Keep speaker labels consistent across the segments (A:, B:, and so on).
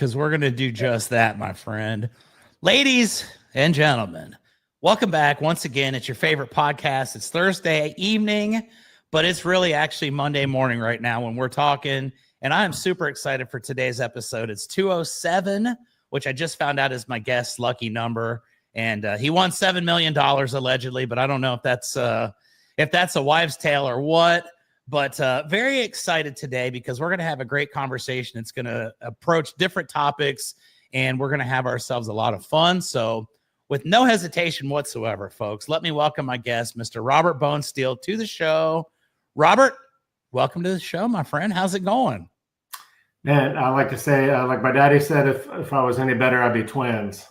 A: because we're going to do just that, my friend. Ladies and gentlemen, welcome back once again. It's your favorite podcast. It's Thursday evening, but it's really actually Monday morning right now when we're talking, and I am super excited for today's episode. It's 207, which I just found out is my guest's lucky number, and he won $7 million allegedly, but I don't know if that's a wives' tale or what. But very excited today because we're going to have a great conversation. It's going to approach different topics, and we're going to have ourselves a lot of fun. So with no hesitation whatsoever, folks, let me welcome my guest, Mr. Robert Bonesteel, to the show. Robert, welcome to the show, my friend. How's it going?
B: Man, I like to say, like my daddy said, if I was any better, I'd be twins.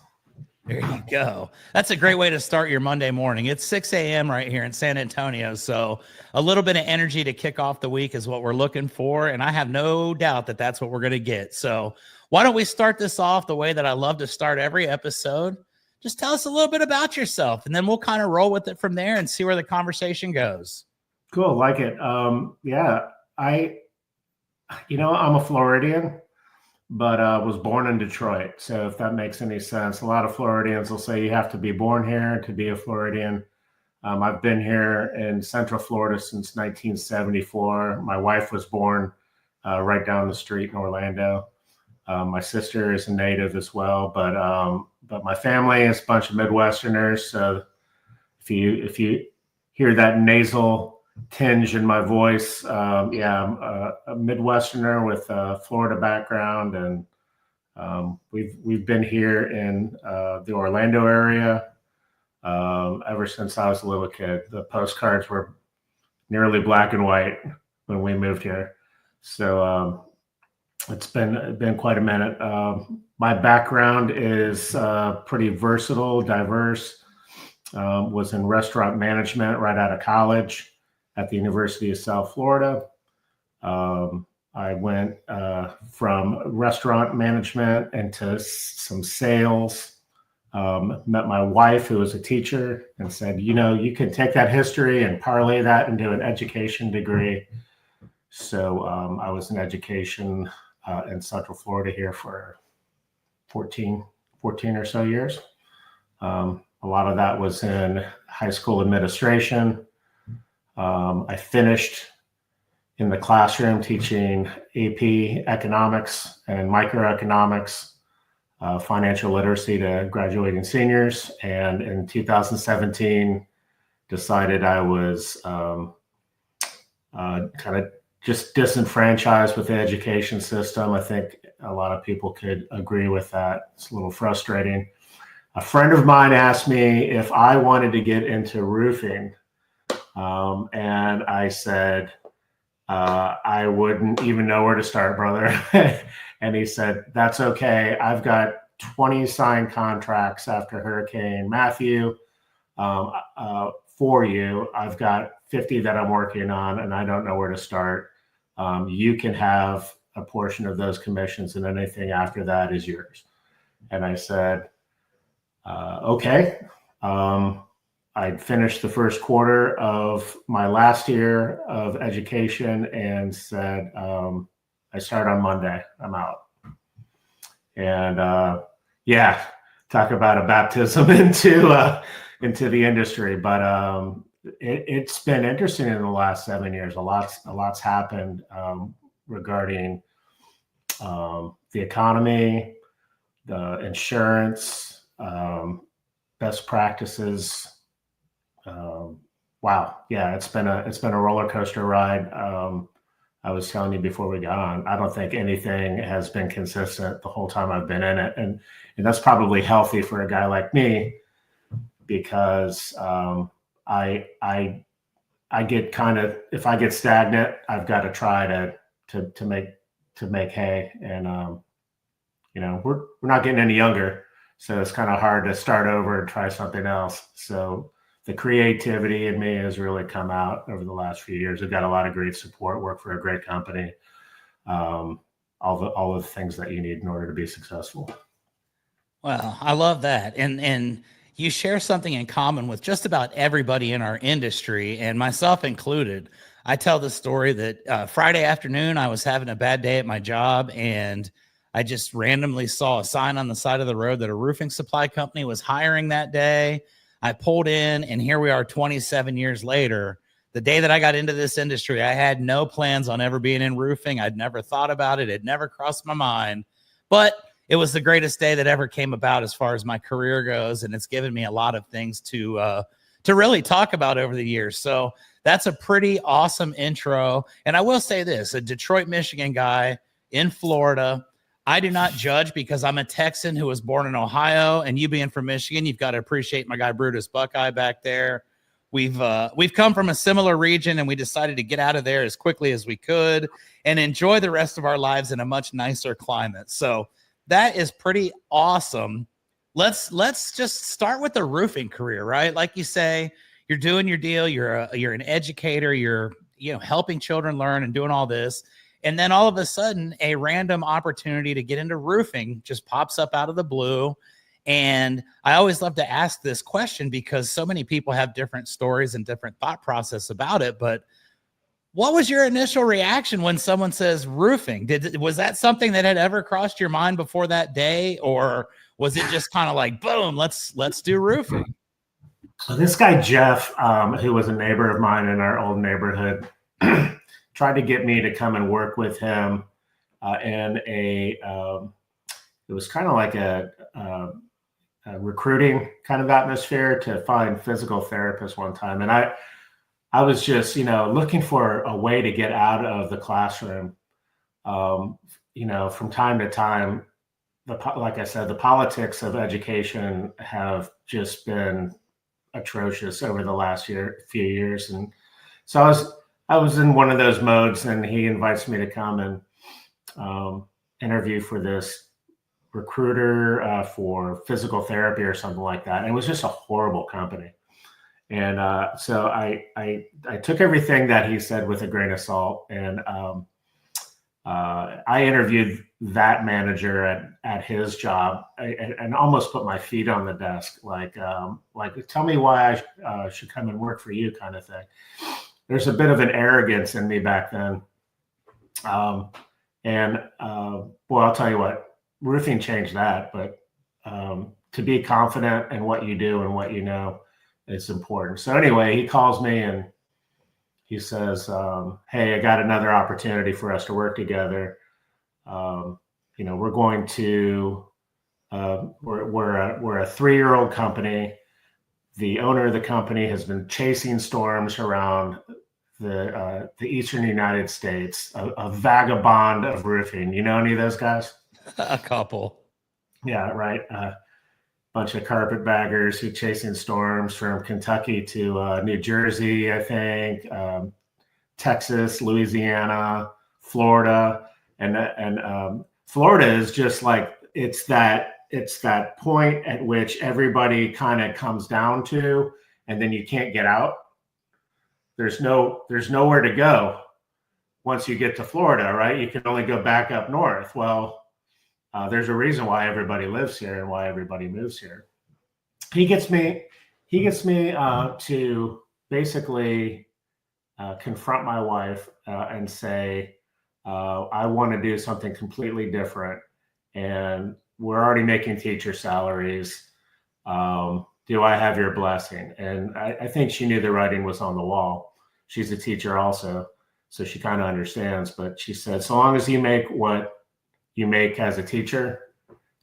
A: There you go. That's a great way to start your Monday morning. It's 6 a.m. right here in San Antonio. So a little bit of energy to kick off the week is what we're looking for. And I have no doubt that that's what we're going to get. So why don't we start this off the way that I love to start every episode? Just tell us a little bit about yourself, and then we'll kind of roll with it from there and see where the conversation goes.
B: Cool. Like it. Yeah, I'm a Floridian, but was born in Detroit. So if that makes any sense, a lot of Floridians will say you have to be born here to be a Floridian. I've been here in Central Florida since 1974. My wife was born right down the street in Orlando. My sister is a native as well, but my family is a bunch of Midwesterners. So if you hear that nasal tinge in my voice, I'm a Midwesterner with a Florida background, and we've been here in the Orlando area ever since I was a little kid. The postcards were nearly black and white when we moved here, so it's been quite a minute. My background is pretty versatile, diverse. Was in restaurant management right out of college at the University of South Florida. I went from restaurant management into some sales. Met my wife, who was a teacher, and said, you can take that history and parlay that into an education degree. So I was in education in Central Florida here for 14 or so years. A lot of that was in high school administration. I finished in the classroom teaching AP economics and microeconomics, financial literacy to graduating seniors. And in 2017, decided I was kind of just disenfranchised with the education system. I think a lot of people could agree with that. It's a little frustrating. A friend of mine asked me if I wanted to get into roofing. And I said, I wouldn't even know where to start, brother. And he said, that's okay. I've got 20 signed contracts after Hurricane Matthew for you. I've got 50 that I'm working on, and I don't know where to start. You can have a portion of those commissions, and anything after that is yours. And I said, okay. I'd finished the first quarter of my last year of education and said, I start on Monday. I'm out. And talk about a baptism into the industry. But it's been interesting in the last 7 years. A lot's happened regarding the economy, the insurance, best practices. Wow. Yeah, it's been a roller coaster ride. I was telling you before we got on, I don't think anything has been consistent the whole time I've been in it. And that's probably healthy for a guy like me, because I get kind of, if I get stagnant, I've got to try to make hay. And we're not getting any younger, so it's kind of hard to start over and try something else. So the creativity in me has really come out over the last few years. I've got a lot of great support, work for a great company, all the things that you need in order to be successful.
A: Well, I love that. And you share something in common with just about everybody in our industry, and myself included. I tell the story that Friday afternoon, I was having a bad day at my job, and I just randomly saw a sign on the side of the road that a roofing supply company was hiring that day. I pulled in, and here we are 27 years later. The day that I got into this industry, I had no plans on ever being in roofing. I'd never thought about it. It never crossed my mind. But it was the greatest day that ever came about as far as my career goes, and it's given me a lot of things to really talk about over the years. So that's a pretty awesome intro. And I will say this, a Detroit, Michigan guy in Florida, I do not judge because I'm a Texan who was born in Ohio, and you being from Michigan, you've got to appreciate my guy Brutus Buckeye back there. We've come from a similar region, and we decided to get out of there as quickly as we could and enjoy the rest of our lives in a much nicer climate. So that is pretty awesome. Let's just start with the roofing career, right? Like you say, you're doing your deal. You're an educator. You're helping children learn and doing all this. And then all of a sudden, a random opportunity to get into roofing just pops up out of the blue. And I always love to ask this question because so many people have different stories and different thought process about it. But what was your initial reaction when someone says roofing? Was that something that had ever crossed your mind before that day? Or was it just kind of like, boom, let's do roofing?
B: So this guy, Jeff, who was a neighbor of mine in our old neighborhood, tried to get me to come and work with him in it was kind of like a recruiting kind of atmosphere to find physical therapists one time. And I was just, looking for a way to get out of the classroom. From time to time, like I said, the politics of education have just been atrocious over the last few years. And so I was in one of those modes, and he invites me to come and interview for this recruiter for physical therapy or something like that. And it was just a horrible company. And so I took everything that he said with a grain of salt, and I interviewed that manager at his job and almost put my feet on the desk, like tell me why I should come and work for you, kind of thing. There's a bit of an arrogance in me back then. I'll tell you what, roofing changed that, but to be confident in what you do and what you know, it's important. So anyway, he calls me and he says, hey, I got another opportunity for us to work together. We're going to, we're a 3-year-old company. The owner of the company has been chasing storms around the eastern United States, a vagabond of roofing. You know any of those guys?
A: A couple.
B: Yeah, right. Bunch of carpetbaggers who chasing storms from Kentucky to New Jersey, I think, Texas, Louisiana, Florida, and Florida is just like it's that point at which everybody kind of comes down to, and then you can't get out. There's nowhere to go once you get to Florida, right? You can only go back up north. Well, there's a reason why everybody lives here and why everybody moves here. He gets me to basically confront my wife and say, I want to do something completely different. And we're already making teacher salaries. Do I have your blessing? And I think she knew the writing was on the wall. She's a teacher also, so she kind of understands. But she said, so long as you make what you make as a teacher,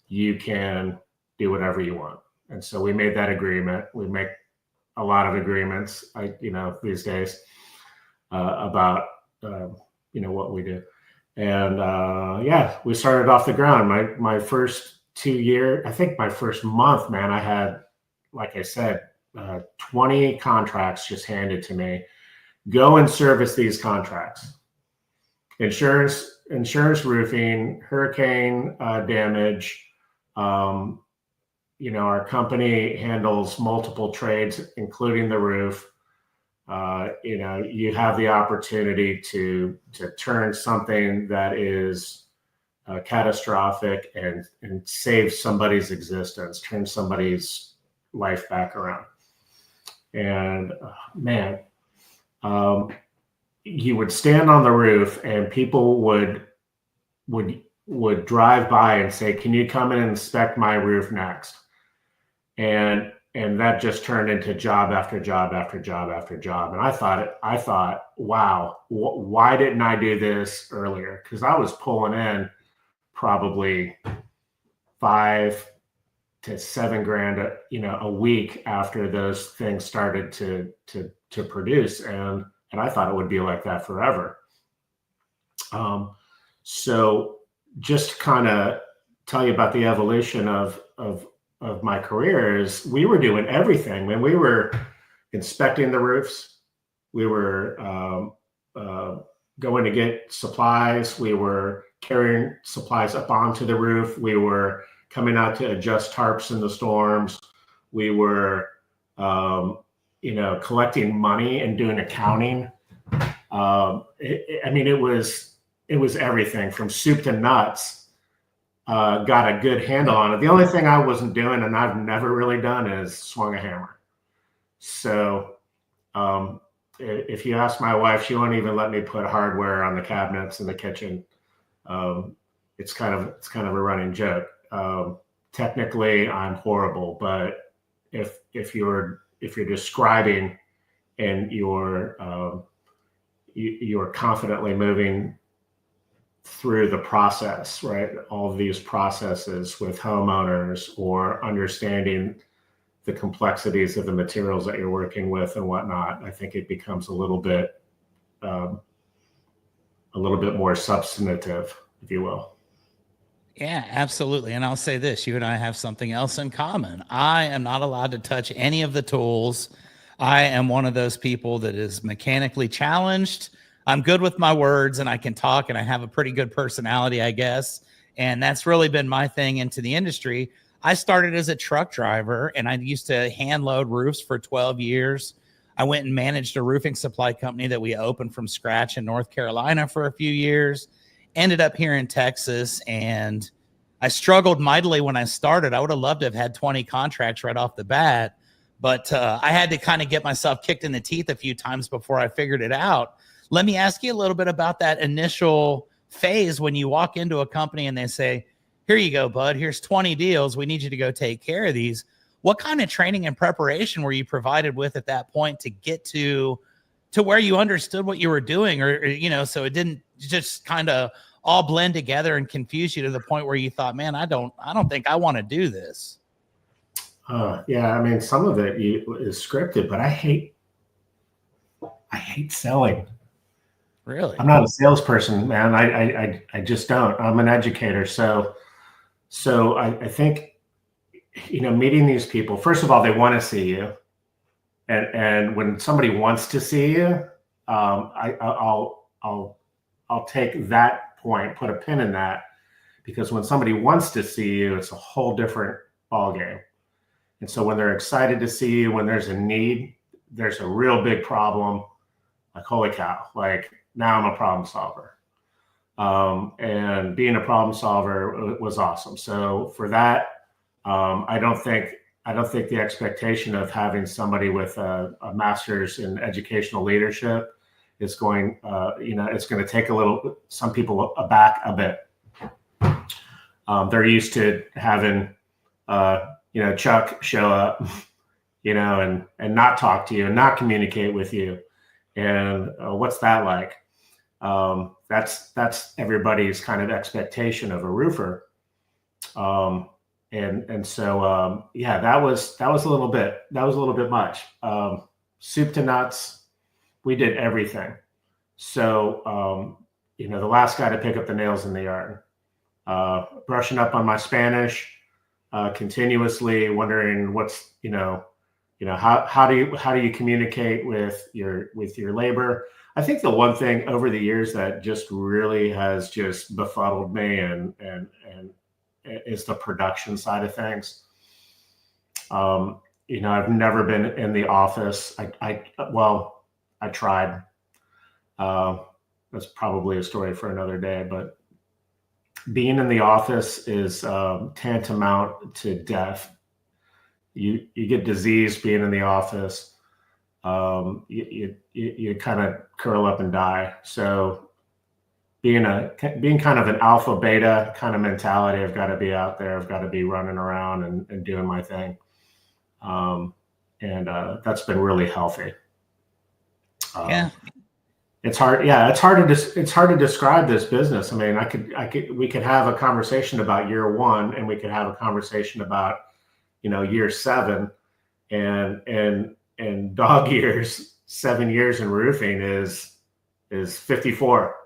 B: you can do whatever you want. And so we made that agreement. We make a lot of agreements, these days about, what we do. And we started off the ground. My first 2 year, I think my first month, man, I had, like I said, 20 contracts just handed to me. Go and service these contracts. Insurance, roofing, hurricane damage. Our company handles multiple trades, including the roof. You have the opportunity to turn something that is catastrophic and save somebody's existence, turn somebody's life back around. And you would stand on the roof and people would would drive by and say, "Can you come in and inspect my roof next?" And that just turned into job after job after job after job. And I thought, wow, why didn't I do this earlier? Because I was pulling in probably 5 to 7 grand, a week after those things started to produce, and I thought it would be like that forever. So just to kind of tell you about the evolution of my career is we were doing everything. When we were inspecting the roofs, we were going to get supplies. We were carrying supplies up onto the roof. We were coming out to adjust tarps in the storms. We were, collecting money and doing accounting. It was everything from soup to nuts. Got a good handle on it. The only thing I wasn't doing, and I've never really done, is swung a hammer. So if you ask my wife, she won't even let me put hardware on the cabinets in the kitchen. It's kind of a running joke. Technically, I'm horrible, but if you're describing and you're confidently moving through the process, right? All of these processes with homeowners, or understanding the complexities of the materials that you're working with and whatnot, I think it becomes a little bit more substantive, if you will.
A: Yeah, absolutely. And I'll say this, you and I have something else in common. I am not allowed to touch any of the tools. I am one of those people that is mechanically challenged. I'm good with my words, and I can talk, and I have a pretty good personality, I guess. And that's really been my thing into the industry. I started as a truck driver, and I used to hand load roofs for 12 years. I went and managed a roofing supply company that we opened from scratch in North Carolina for a few years. Ended up here in Texas, and I struggled mightily when I started. I would have loved to have had 20 contracts right off the bat, but I had to kind of get myself kicked in the teeth a few times before I figured it out. Let me ask you a little bit about that initial phase when you walk into a company and they say, "Here you go, bud. Here's 20 deals. We need you to go take care of these." What kind of training and preparation were you provided with at that point to get to where you understood what you were doing, or so it didn't just kind of all blend together and confuse you to the point where you thought, "Man, I don't think I want to do this"?
B: Yeah, I mean, some of it is scripted, but I hate selling.
A: Really?
B: I'm not a salesperson, man. I just don't. I'm an educator. So I think, meeting these people, first of all, they want to see you. And when somebody wants to see you, I'll take that point, put a pin in that, because when somebody wants to see you, it's a whole different ballgame. And so when they're excited to see you, when there's a need, there's a real big problem, like, holy cow, like, now I'm a problem solver. And being a problem solver was awesome. So for that, I don't think the expectation of having somebody with a master's in educational leadership is going, it's going to take some people aback a bit. They're used to having, Chuck show up, and not talk to you and not communicate with you. And what's that like? That's everybody's kind of expectation of a roofer. And so that was a little bit much. Soup to nuts, we did everything. So the last guy to pick up the nails in the yard, brushing up on my Spanish, continuously wondering what's how do you communicate with your labor. I think the one thing over the years that just really has just befuddled me and is the production side of things. I've never been in the office. I tried. That's probably a story for another day, but being in the office is tantamount to death. You get disease being in the office. You kind of curl up and die. So being kind of an alpha beta kind of mentality. I've got to be out there. I've got to be running around and doing my thing. And that's been really healthy.
A: Yeah.
B: It's hard. Yeah. It's hard to describe this business. I mean, we could have a conversation about year one, and we could have a conversation about, year 7, and dog years, 7 years in roofing is 54.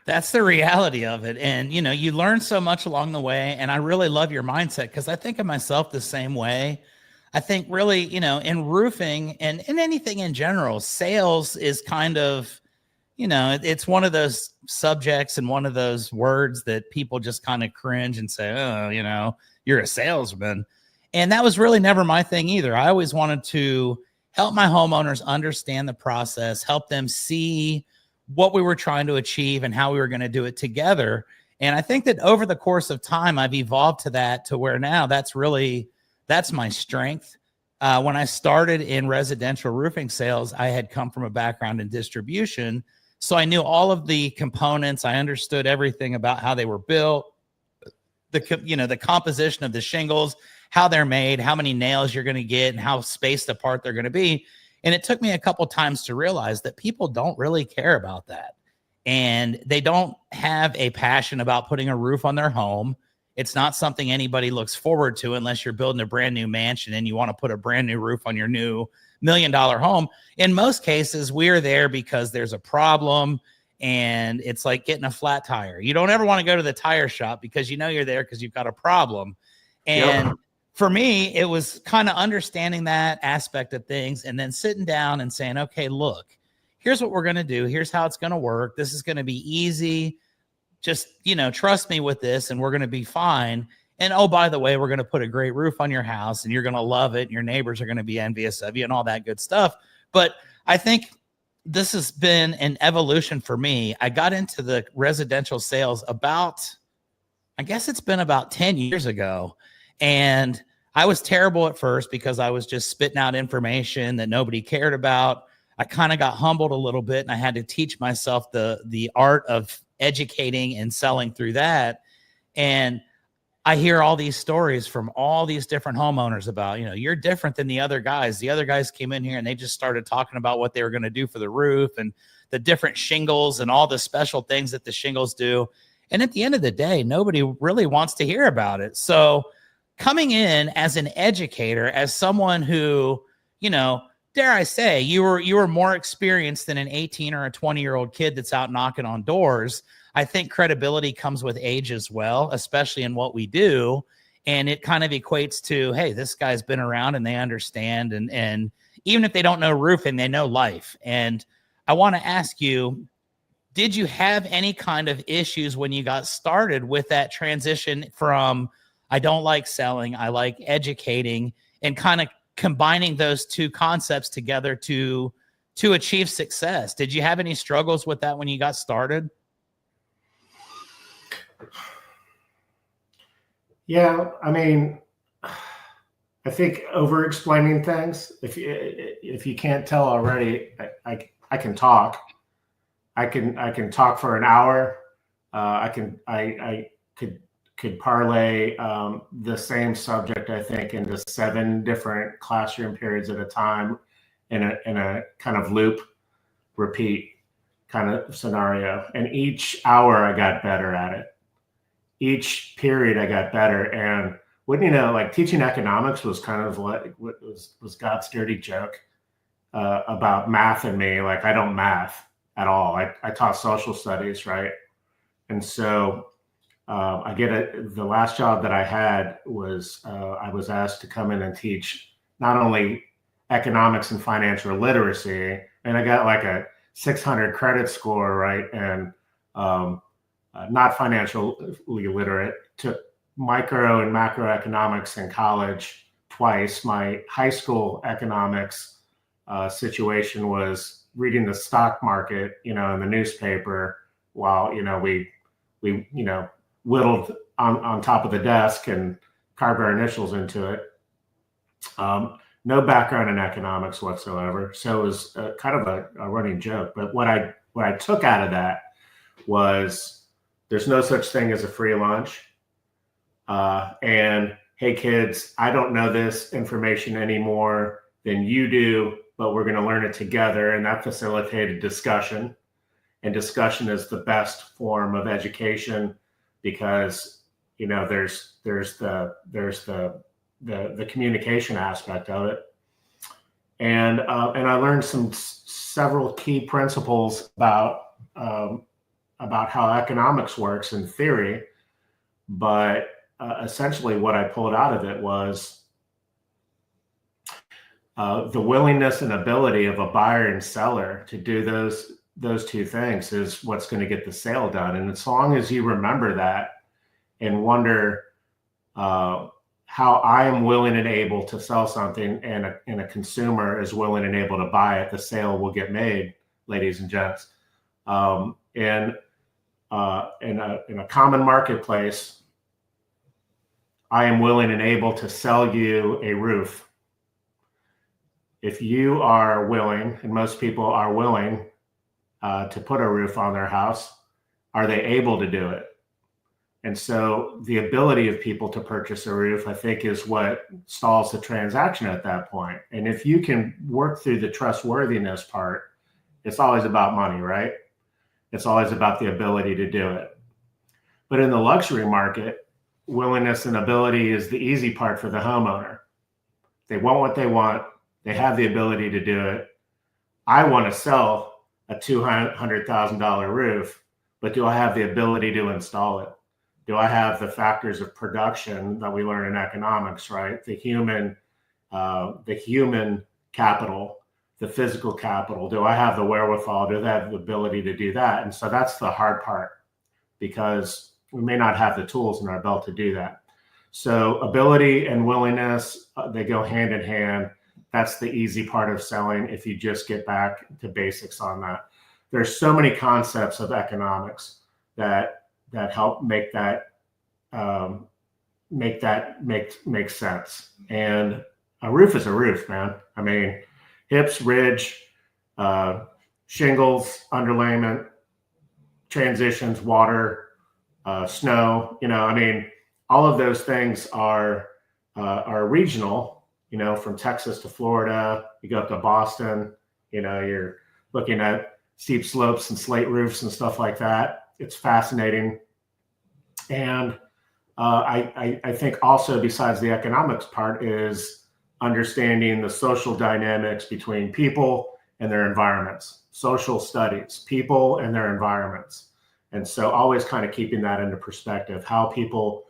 A: That's the reality of it. And, you learn so much along the way. And I really love your mindset, because I think of myself the same way. I think really, in roofing and in anything in general, sales is kind of, it's one of those subjects and one of those words that people just kind of cringe and say, oh, you're a salesman. And that was really never my thing either. I always wanted to help my homeowners understand the process, help them see what we were trying to achieve and how we were going to do it together. And I think that over the course of time, I've evolved to that, to where now that's my strength. When I started in residential roofing sales, I had come from a background in distribution. So I knew all of the components. I understood everything about how they were built, the composition of the shingles, how they're made, how many nails you're going to get, and how spaced apart they're going to be. And it took me a couple times to realize that people don't really care about that. And they don't have a passion about putting a roof on their home. It's not something anybody looks forward to unless you're building a brand new mansion and you want to put a brand new roof on your new $1 million home. In most cases, we're there because there's a problem, and it's like getting a flat tire. You don't ever want to go to the tire shop because you're there because you've got a problem. And for me, it was kind of understanding that aspect of things, and then sitting down and saying, okay, look, here's what we're going to do. Here's how it's going to work. This is going to be easy. Just, trust me with this, and we're going to be fine. And oh, by the way, we're going to put a great roof on your house, and you're going to love it. And your neighbors are going to be envious of you and all that good stuff. But I think this has been an evolution for me. I got into the residential sales I guess it's been about 10 years ago. And I was terrible at first because I was just spitting out information that nobody cared about. I kind of got humbled a little bit, and I had to teach myself the art of educating and selling through that. And I hear all these stories from all these different homeowners about, you're different than the other guys. The other guys came in here and they just started talking about what they were going to do for the roof and the different shingles and all the special things that the shingles do. And at the end of the day, nobody really wants to hear about it. So coming in as an educator, as someone who, dare I say, you were more experienced than an 18 or a 20-year-old kid that's out knocking on doors. I think credibility comes with age as well, especially in what we do. And it kind of equates to, hey, this guy's been around and they understand. And even if they don't know roofing, they know life. And I want to ask you, did you have any kind of issues when you got started with that transition from, I don't like selling, I like educating, and kind of combining those two concepts together to achieve success? Did you have any struggles with that when you got started?
B: Yeah, I mean, I think over explaining things. If you can't tell already, I can talk. I can talk for an hour. I could parlay the same subject, I think, into 7 different classroom periods at a time in a kind of loop, repeat kind of scenario. And each hour I got better at it. Each period I got better. And wouldn't you know, like teaching economics was kind of like what was God's dirty joke about math and me. Like I don't math at all. I taught social studies, right? And so the last job that I had was I was asked to come in and teach not only economics and financial literacy, and I got like a 600 credit score, right? And not financially literate, took micro and macroeconomics in college twice. My high school economics situation was reading the stock market, in the newspaper while, we whittled on top of the desk and carved our initials into it. No background in economics whatsoever. So it was kind of a running joke. But what I what I took out of that was there's no such thing as a free lunch. And hey, kids, I don't know this information anymore than you do, but we're going to learn it together. And that facilitated discussion. And discussion is the best form of education because, you know, there's the communication aspect of it. And I learned several key principles about how economics works in theory, but essentially what I pulled out of it was the willingness and ability of a buyer and seller to do those two things is what's going to get the sale done. And as long as you remember that and wonder how I am willing and able to sell something and a consumer is willing and able to buy it, the sale will get made, ladies and gents. In a common marketplace, I am willing and able to sell you a roof. If you are willing, and most people are willing to put a roof on their house, are they able to do it? And so the ability of people to purchase a roof, I think, is what stalls the transaction at that point. And if you can work through the trustworthiness part, it's always about money, right? It's always about the ability to do it. But in the luxury market, willingness and ability is the easy part for the homeowner. They want what they want. They have the ability to do it. I want to sell a $200,000 roof, but do I have the ability to install it? Do I have the factors of production that we learn in economics, right? The human capital, the physical capital. Do I have the wherewithal? Do I have the ability to do that? And so that's the hard part because we may not have the tools in our belt to do that. So ability and willingness, they go hand in hand. That's the easy part of selling if you just get back to basics on that. There's so many concepts of economics that help make that make sense. And a roof is a roof, man. I mean, hips, ridge, shingles, underlayment, transitions, water, snow. You know, I mean, all of those things are regional. You know, from Texas to Florida, you go up to Boston. You know, you're looking at steep slopes and slate roofs and stuff like that. It's fascinating. And I think also besides the economics part is understanding the social dynamics between people and their environments, social studies, people and their environments. And so always kind of keeping that into perspective, how people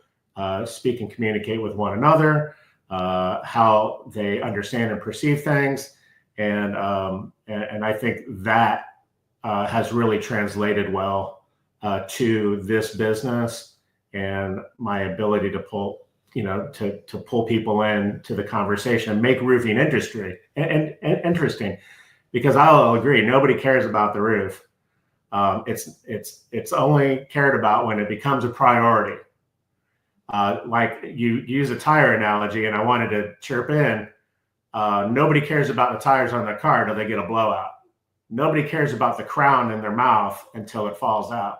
B: speak and communicate with one another, how they understand and perceive things. And I think that has really translated well to this business and my ability to pull, to pull people in to the conversation and make roofing interesting. And interesting, because I'll agree, nobody cares about the roof. It's only cared about when it becomes a priority. Like you use a tire analogy, and I wanted to chirp in. Nobody cares about the tires on their car until they get a blowout. Nobody cares about the crown in their mouth until it falls out.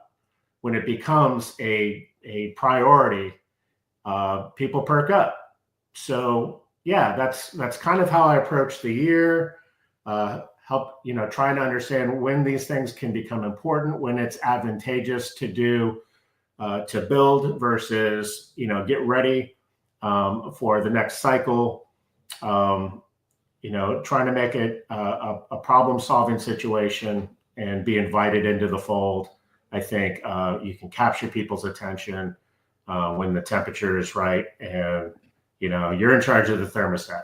B: When it becomes a priority, people perk up. So yeah, that's kind of how I approach the year. Trying to understand when these things can become important, when it's advantageous to do, to build versus, get ready for the next cycle. Trying to make it a problem-solving situation and be invited into the fold. I think you can capture people's attention when the temperature is right, and you're in charge of the thermostat.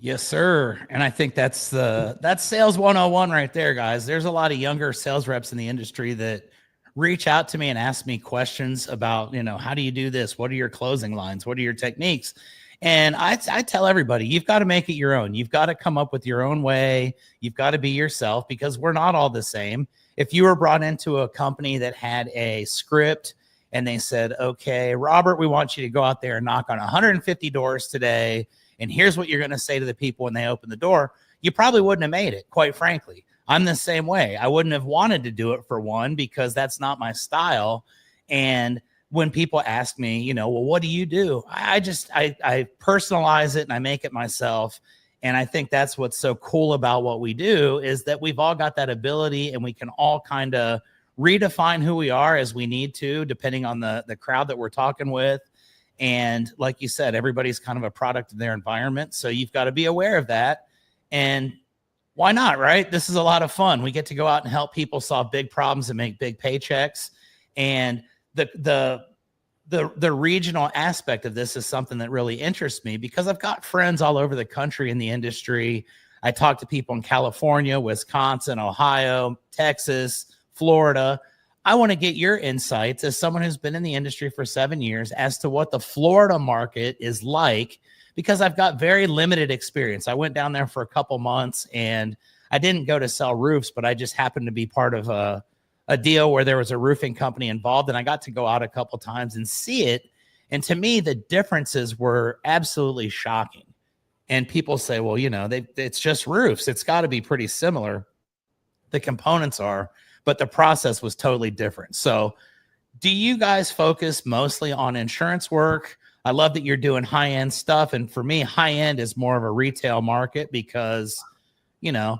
A: Yes, sir. And I think that's sales 101 right there, guys. There's a lot of younger sales reps in the industry that reach out to me and ask me questions about, how do you do this? What are your closing lines? What are your techniques? And I tell everybody, you've got to make it your own. You've got to come up with your own way. You've got to be yourself, because we're not all the same. If you were brought into a company that had a script and they said, okay, Robert, we want you to go out there and knock on 150 doors today, and here's what you're going to say to the people when they open the door, you probably wouldn't have made it, quite frankly. I'm the same way. I wouldn't have wanted to do it for one because that's not my style. And when people ask me, you know, well, what do you do? I personalize it and I make it myself. And I think that's what's so cool about what we do is that we've all got that ability and we can all kind of redefine who we are as we need to, depending on the crowd that we're talking with. And like you said, everybody's kind of a product of their environment. So you've got to be aware of that. And why not, right? This is a lot of fun. We get to go out and help people solve big problems and make big paychecks. And the regional aspect of this is something that really interests me because I've got friends all over the country in the industry. I talk to people in California, Wisconsin, Ohio, Texas, Florida. I want to get your insights as someone who's been in the industry for 7 years as to what the Florida market is like, because I've got very limited experience. I went down there for a couple months and I didn't go to sell roofs, but I just happened to be part of a deal where there was a roofing company involved, and I got to go out a couple times and see it. And to me, the differences were absolutely shocking. And people say, well, you know, it's just roofs. It's got to be pretty similar. The components are, but the process was totally different. So do you guys focus mostly on insurance work? I love that you're doing high-end stuff. And for me, high-end is more of a retail market because, you know,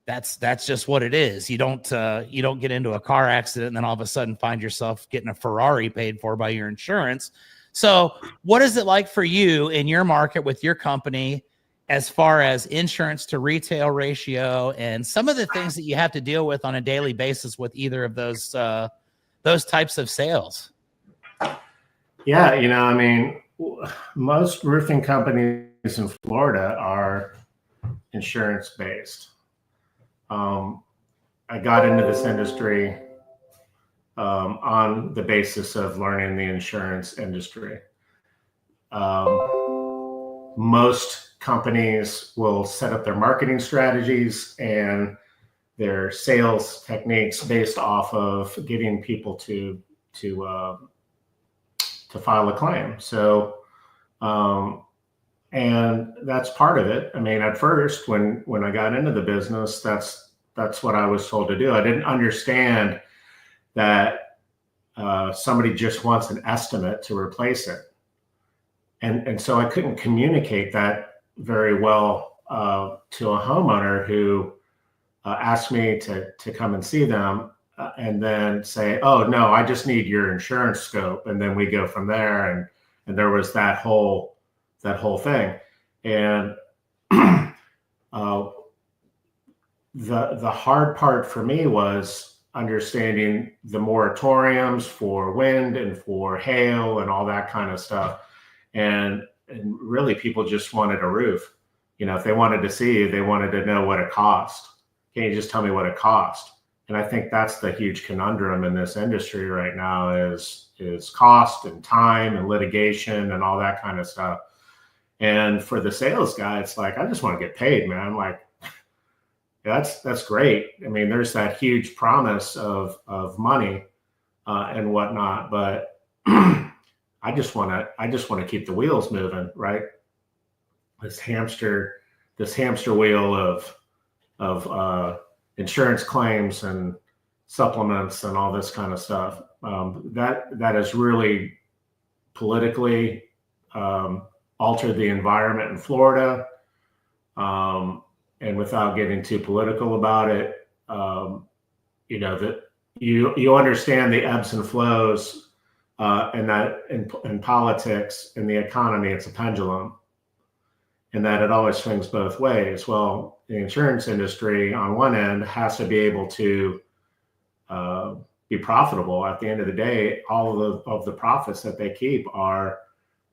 A: that's just what it is. You don't get into a car accident and then all of a sudden find yourself getting a Ferrari paid for by your insurance. So what is it like for you in your market with your company as far as insurance to retail ratio and some of the things that you have to deal with on a daily basis with either of those types of sales?
B: Yeah, you know, I mean, most roofing companies in Florida are insurance based. I got into this industry on the basis of learning the insurance industry. Most companies will set up their marketing strategies and their sales techniques based off of getting people to file a claim. So, and that's part of it. I mean, at first, when I got into the business, that's what I was told to do. I didn't understand that somebody just wants an estimate to replace it. And so I couldn't communicate that very well to a homeowner who asked me to come and see them and then say, oh, no, I just need your insurance scope. And then we go from there. And there was that whole thing. And the hard part for me was understanding the moratoriums for wind and for hail and all that kind of stuff. And really people just wanted a roof. You know, if they wanted to see, they wanted to know what it cost. Can you just tell me what it cost? And I think that's the huge conundrum in this industry right now is cost and time and litigation and all that kind of stuff. And for the sales guy, it's like, I just want to get paid, man. Like, that's great. I mean, there's that huge promise of money and whatnot, but I just want to keep the wheels moving, right? This hamster wheel of insurance claims and supplements and all this kind of stuff. That has really politically altered the environment in Florida. And without getting too political about it, you know, that you understand the ebbs and flows, and that in politics, in the economy, it's a pendulum, and that it always swings both ways. Well, the insurance industry on one end has to be able to be profitable. At the end of the day, all of the profits that they keep are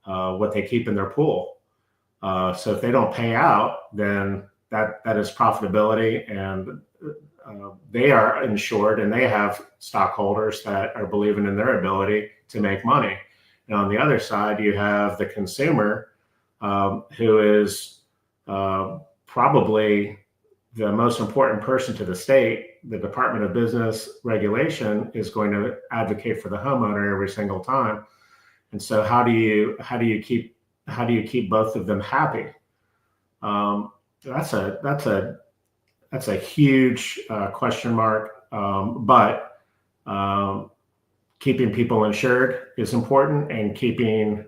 B: what they keep in their pool. So if they don't pay out, then that is profitability, and they are insured, and they have stockholders that are believing in their ability to make money. And on the other side, you have the consumer, who is probably the most important person to the state. The Department of Business Regulation is going to advocate for the homeowner every single time. And so how do you keep both of them happy? That's a a huge question mark. But keeping people insured is important, and keeping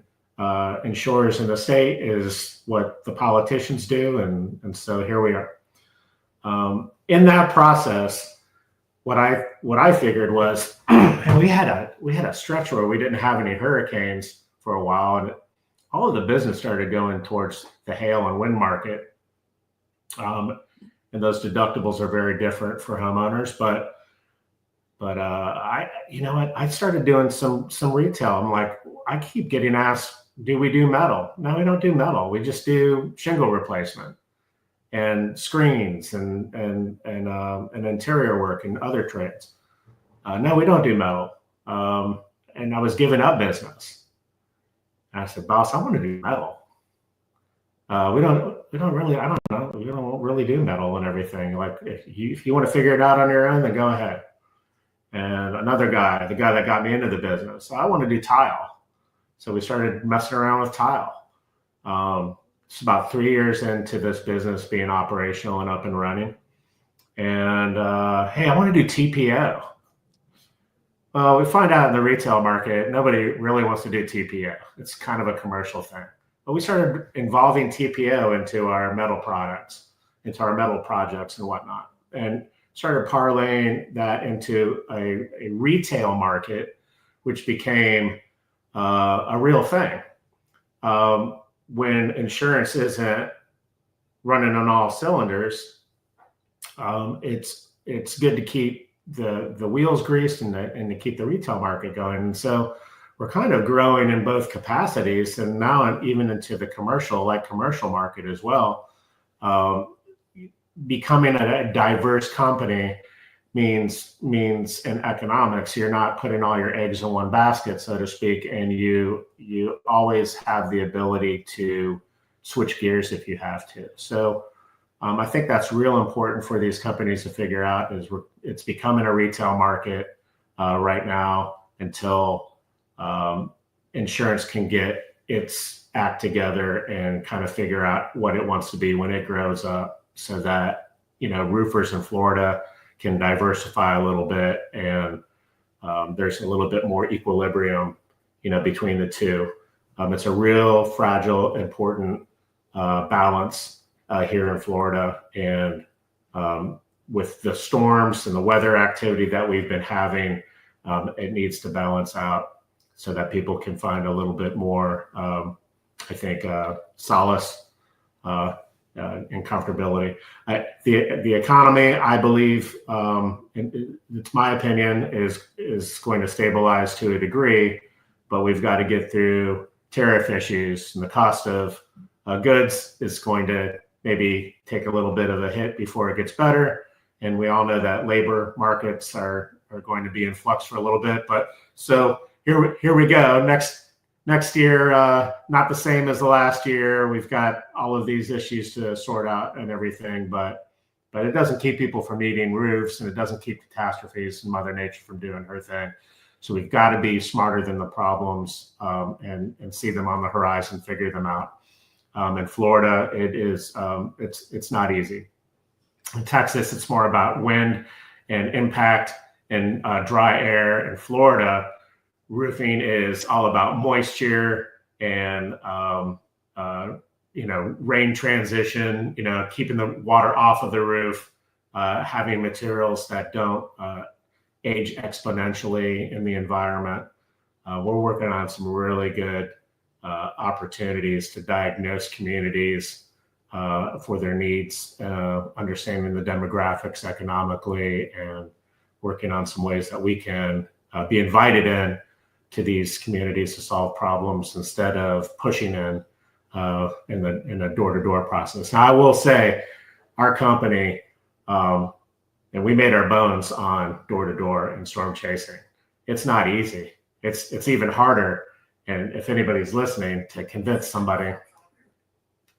B: insurers in the state is what the politicians do. And so here we are. In that process, what I figured was, and we had a stretch where we didn't have any hurricanes for a while, and all of the business started going towards the hail and wind market. And those deductibles are very different for homeowners, but I started doing some retail. I'm like, I keep getting asked, do we do metal? No, we don't do metal. We just do shingle replacement and screens and interior work and other trades. No, we don't do metal. And I was giving up business. And I said, boss, I want to do metal. We don't really, I don't know. We don't really do metal and everything. Like if you want to figure it out on your own, then go ahead. And another guy, the guy that got me into the business, I want to do tile. So we started messing around with tile. It's about 3 years into this business being operational and up and running. And hey, I want to do TPO. Well, we find out in the retail market, nobody really wants to do TPO. It's kind of a commercial thing. But we started involving TPO into our metal products, into our metal projects and whatnot, and started parlaying that into a retail market, which became a real thing. When insurance isn't running on all cylinders, it's good to keep the wheels greased and to keep the retail market going. And so we're kind of growing in both capacities, and now even into the commercial market as well. Becoming a diverse company means in economics, you're not putting all your eggs in one basket, so to speak, and you always have the ability to switch gears if you have to. So I think that's real important for these companies to figure out. It's becoming a retail market right now until insurance can get its act together and kind of figure out what it wants to be when it grows up, so that roofers in Florida can diversify a little bit, and there's a little bit more equilibrium between the two. It's a real fragile, important balance here in Florida, and with the storms and the weather activity that we've been having, it needs to balance out so that people can find a little bit more, I think, solace and comfortability. The economy, I believe, it's my opinion, is going to stabilize to a degree, but we've got to get through tariff issues, and the cost of goods is going to maybe take a little bit of a hit before it gets better. And we all know that labor markets are going to be in flux for a little bit. But so here we go. Next year, not the same as the last year. We've got all of these issues to sort out and everything, but it doesn't keep people from eating roofs, and it doesn't keep catastrophes and Mother Nature from doing her thing. So we've got to be smarter than the problems and see them on the horizon, figure them out. In Florida, it's not easy. In Texas, it's more about wind and impact and dry air. In Florida, roofing is all about moisture and rain transition, keeping the water off of the roof, having materials that don't age exponentially in the environment. We're working on some really good opportunities to diagnose communities for their needs, understanding the demographics economically, and working on some ways that we can be invited in to these communities to solve problems instead of pushing in a door-to-door process. Now, I will say our company, and we made our bones on door-to-door and storm chasing. It's not easy. It's even harder. And if anybody's listening, to convince somebody,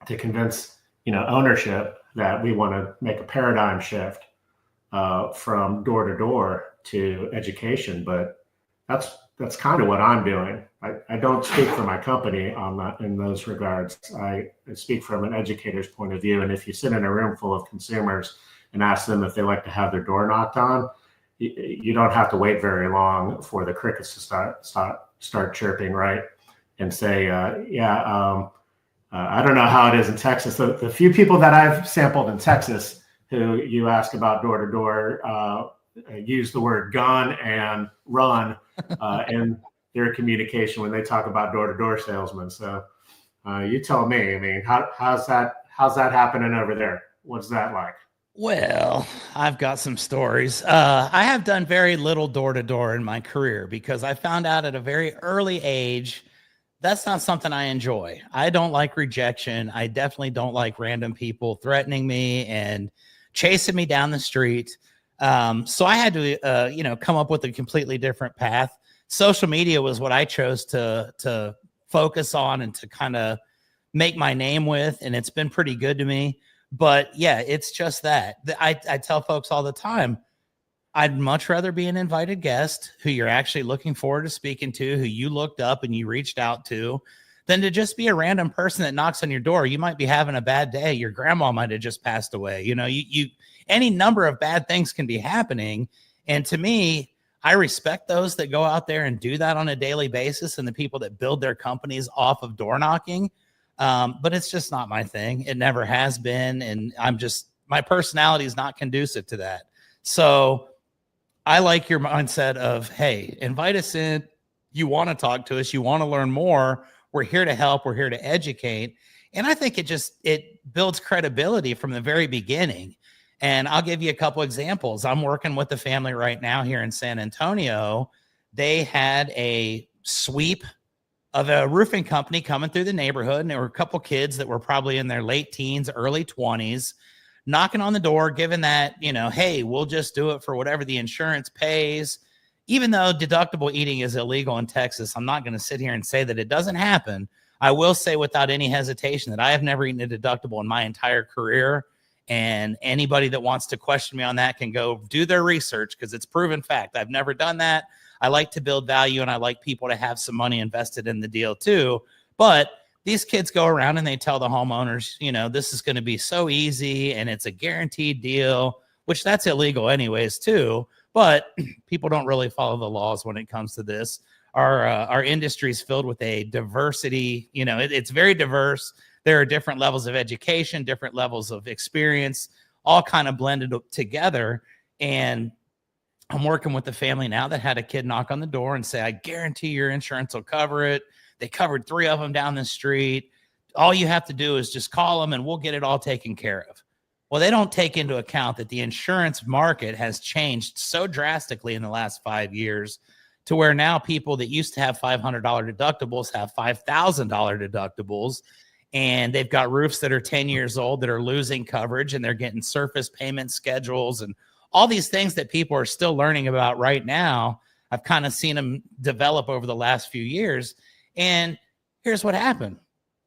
B: to convince ownership that we want to make a paradigm shift from door to door to education. But that's kind of what I'm doing. I don't speak for my company on that in those regards. I speak from an educator's point of view. And if you sit in a room full of consumers and ask them if they like to have their door knocked on, you don't have to wait very long for the crickets to start chirping, right? And say, I don't know how it is in Texas. The few people that I've sampled in Texas who you ask about door to door use the word gun and run in their communication when they talk about door to door salesmen. So you tell me. I mean, how's that happening over there? What's that like?
A: Well, I've got some stories. I have done very little door-to-door in my career because I found out at a very early age that's not something I enjoy. I don't like rejection. I definitely don't like random people threatening me and chasing me down the street. So I had to, come up with a completely different path. Social media was what I chose to focus on and to kind of make my name with, and it's been pretty good to me. But yeah, it's just that. I tell folks all the time, I'd much rather be an invited guest who you're actually looking forward to speaking to, who you looked up and you reached out to, than to just be a random person that knocks on your door. You might be having a bad day. Your grandma might have just passed away. You any number of bad things can be happening. And to me, I respect those that go out there and do that on a daily basis and the people that build their companies off of door knocking. But it's just not my thing. It never has been. And my personality is not conducive to that. So I like your mindset of, hey, invite us in. You want to talk to us. You want to learn more. We're here to help. We're here to educate. And I think it builds credibility from the very beginning. And I'll give you a couple examples. I'm working with a family right now here in San Antonio. They had a sweep of a roofing company coming through the neighborhood. And there were a couple kids that were probably in their late teens, early 20s, knocking on the door, given that, hey, we'll just do it for whatever the insurance pays. Even though deductible eating is illegal in Texas, I'm not going to sit here and say that it doesn't happen. I will say without any hesitation that I have never eaten a deductible in my entire career. And anybody that wants to question me on that can go do their research because it's proven fact. I've never done that. I like to build value and I like people to have some money invested in the deal too. But these kids go around and they tell the homeowners, this is going to be so easy and it's a guaranteed deal, which that's illegal anyways too. But people don't really follow the laws when it comes to this. Our industry is filled with a diversity. It's very diverse. There are different levels of education, different levels of experience, all kind of blended together. And I'm working with a family now that had a kid knock on the door and say, I guarantee your insurance will cover it. They covered 3 of them down the street. All you have to do is just call them and we'll get it all taken care of. Well, they don't take into account that the insurance market has changed so drastically in the last 5 years to where now people that used to have $500 deductibles have $5,000 deductibles. And they've got roofs that are 10 years old that are losing coverage and they're getting surface payment schedules and all these things that people are still learning about right now. I've kind of seen them develop over the last few years. And here's what happened.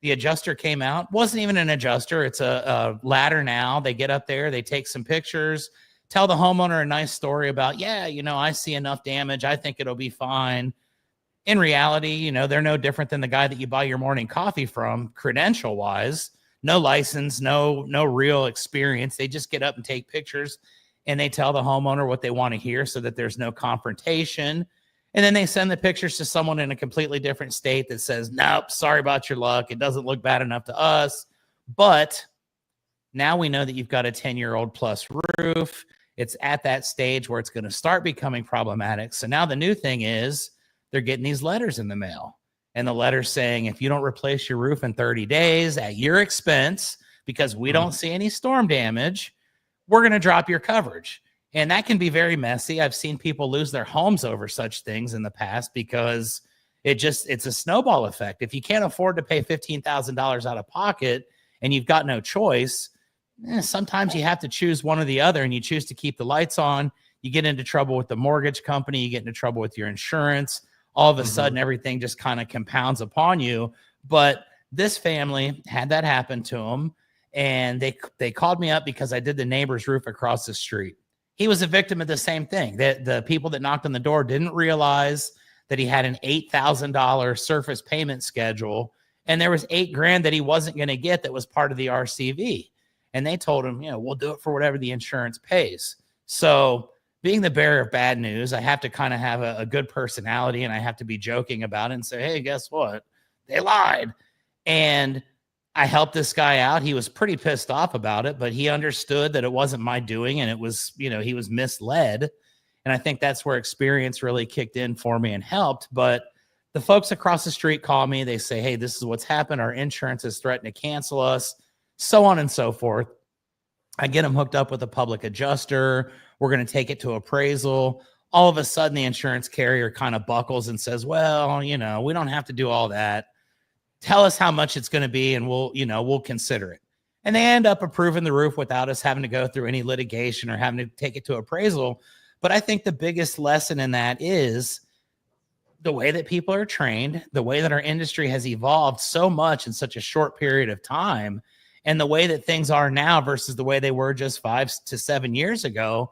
A: The adjuster came out, wasn't even an adjuster. It's a ladder now. They get up there, they take some pictures, tell the homeowner a nice story about, I see enough damage. I think it'll be fine. In reality, they're no different than the guy that you buy your morning coffee from, credential wise, no license, no real experience. They just get up and take pictures and they tell the homeowner what they want to hear so that there's no confrontation. And then they send the pictures to someone in a completely different state that says, nope, sorry about your luck. It doesn't look bad enough to us. But now we know that you've got a 10-year-old plus roof. It's at that stage where it's going to start becoming problematic. So now the new thing is they're getting these letters in the mail. And the letter's saying, if you don't replace your roof in 30 days at your expense, because we don't see any storm damage, we're going to drop your coverage. And that can be very messy. I've seen people lose their homes over such things in the past because it's a snowball effect. If you can't afford to pay $15,000 out of pocket and you've got no choice, sometimes you have to choose one or the other, and you choose to keep the lights on. You get into trouble with the mortgage company. You get into trouble with your insurance. All of a sudden, everything just kind of compounds upon you. But this family had that happen to them, and they called me up because I did the neighbor's roof across the street. He was a victim of the same thing. The people that knocked on the door didn't realize that he had an $8,000 surface payment schedule, and there was $8,000 that he wasn't going to get that was part of the RCV. And they told him, we'll do it for whatever the insurance pays. So being the bearer of bad news, I have to kind of have a good personality, and I have to be joking about it and say, hey, guess what? They lied. And I helped this guy out. He was pretty pissed off about it, but he understood that it wasn't my doing, and it was, he was misled. And I think that's where experience really kicked in for me and helped. But the folks across the street call me. They say, hey, this is what's happened. Our insurance is threatening to cancel us, so on and so forth. I get them hooked up with a public adjuster. We're going to take it to appraisal. All of a sudden, the insurance carrier kind of buckles and says, well, we don't have to do all that. Tell us how much it's going to be, and we'll consider it. And they end up approving the roof without us having to go through any litigation or having to take it to appraisal. But I think the biggest lesson in that is the way that people are trained, the way that our industry has evolved so much in such a short period of time, and the way that things are now versus the way they were just 5 to 7 years ago.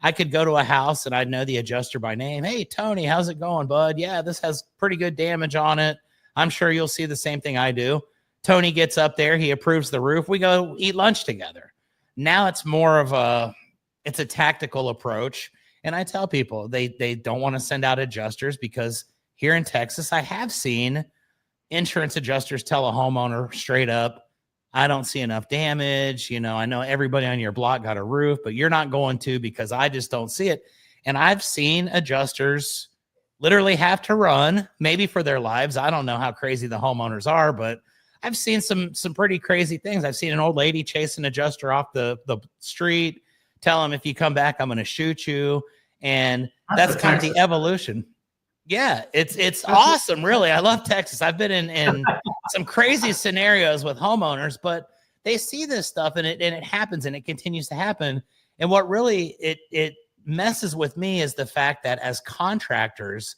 A: I could go to a house and I'd know the adjuster by name. Hey, Tony, how's it going, bud? Yeah, this has pretty good damage on it. I'm sure you'll see the same thing I do. Tony gets up there. He approves the roof. We go eat lunch together. Now it's more of a tactical approach. And I tell people they don't want to send out adjusters, because here in Texas, I have seen insurance adjusters tell a homeowner straight up, I don't see enough damage. I know everybody on your block got a roof, but you're not going to, because I just don't see it. And I've seen adjusters literally have to run, maybe for their lives. I don't know how crazy the homeowners are, but I've seen some pretty crazy things. I've seen an old lady chase an adjuster off the street, tell him, if you come back, I'm going to shoot you. And that's kind of the evolution. Yeah, it's awesome. Really. I love Texas. I've been in some crazy scenarios with homeowners, but they see this stuff and it happens, and it continues to happen. And what really it messes with me is the fact that as contractors,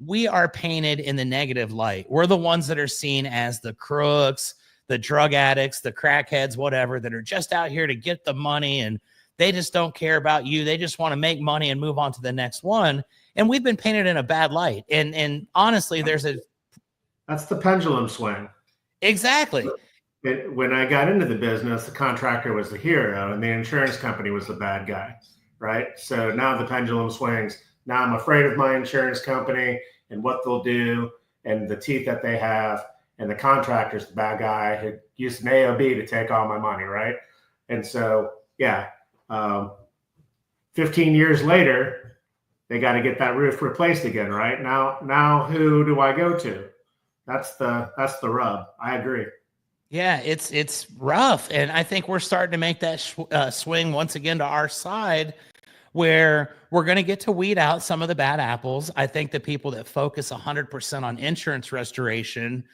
A: we are painted in the negative light. We're the ones that are seen as the crooks, the drug addicts, the crackheads, whatever, that are just out here to get the money, and they just don't care about you. They just want to make money and move on to the next one. And we've been painted in a bad light. And honestly,
B: that's the pendulum swing.
A: Exactly.
B: When I got into the business, the contractor was the hero and the insurance company was the bad guy, right? So now the pendulum swings. Now I'm afraid of my insurance company and what they'll do and the teeth that they have. And the contractor's the bad guy who used an AOB to take all my money, right? And so, 15 years later, they got to get that roof replaced again, right? Now who do I go to? That's the rub. I agree.
A: Yeah, it's rough. And I think we're starting to make that swing once again to our side, where we're going to get to weed out some of the bad apples. I think the people that focus 100% on insurance restoration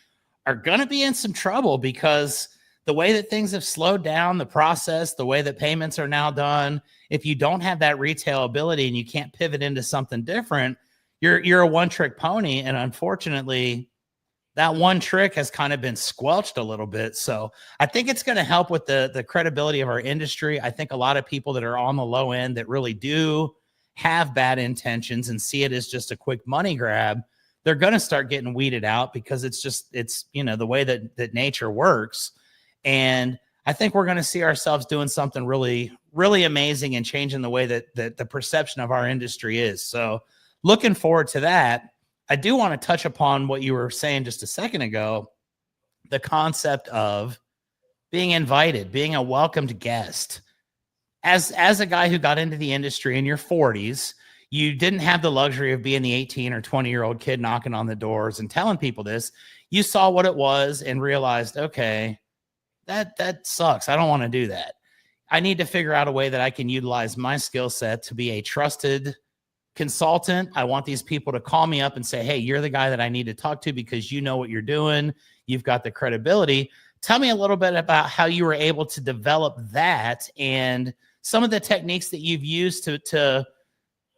A: are going to be in some trouble, because the way that things have slowed down the process, the way that payments are now done, if you don't have that retail ability and you can't pivot into something different, you're a one-trick pony. And unfortunately, that one trick has kind of been squelched a little bit. So I think it's going to help with the credibility of our industry. I think a lot of people that are on the low end that really do have bad intentions and see it as just a quick money grab, they're going to start getting weeded out, because it's the way that nature works. And I think we're going to see ourselves doing something really, really amazing and changing the way that the perception of our industry is. So looking forward to that. I do want to touch upon what you were saying just a second ago, the concept of being invited, being a welcomed guest. As a guy who got into the industry in your 40s, you didn't have the luxury of being the 18 or 20-year-old kid knocking on the doors and telling people this. You saw what it was and realized, okay, that sucks. I don't want to do that. I need to figure out a way that I can utilize my skill set to be a trusted consultant. I want these people to call me up and say, hey, you're the guy that I need to talk to because you know what you're doing. You've got the credibility. Tell me a little bit about how you were able to develop that and some of the techniques that you've used to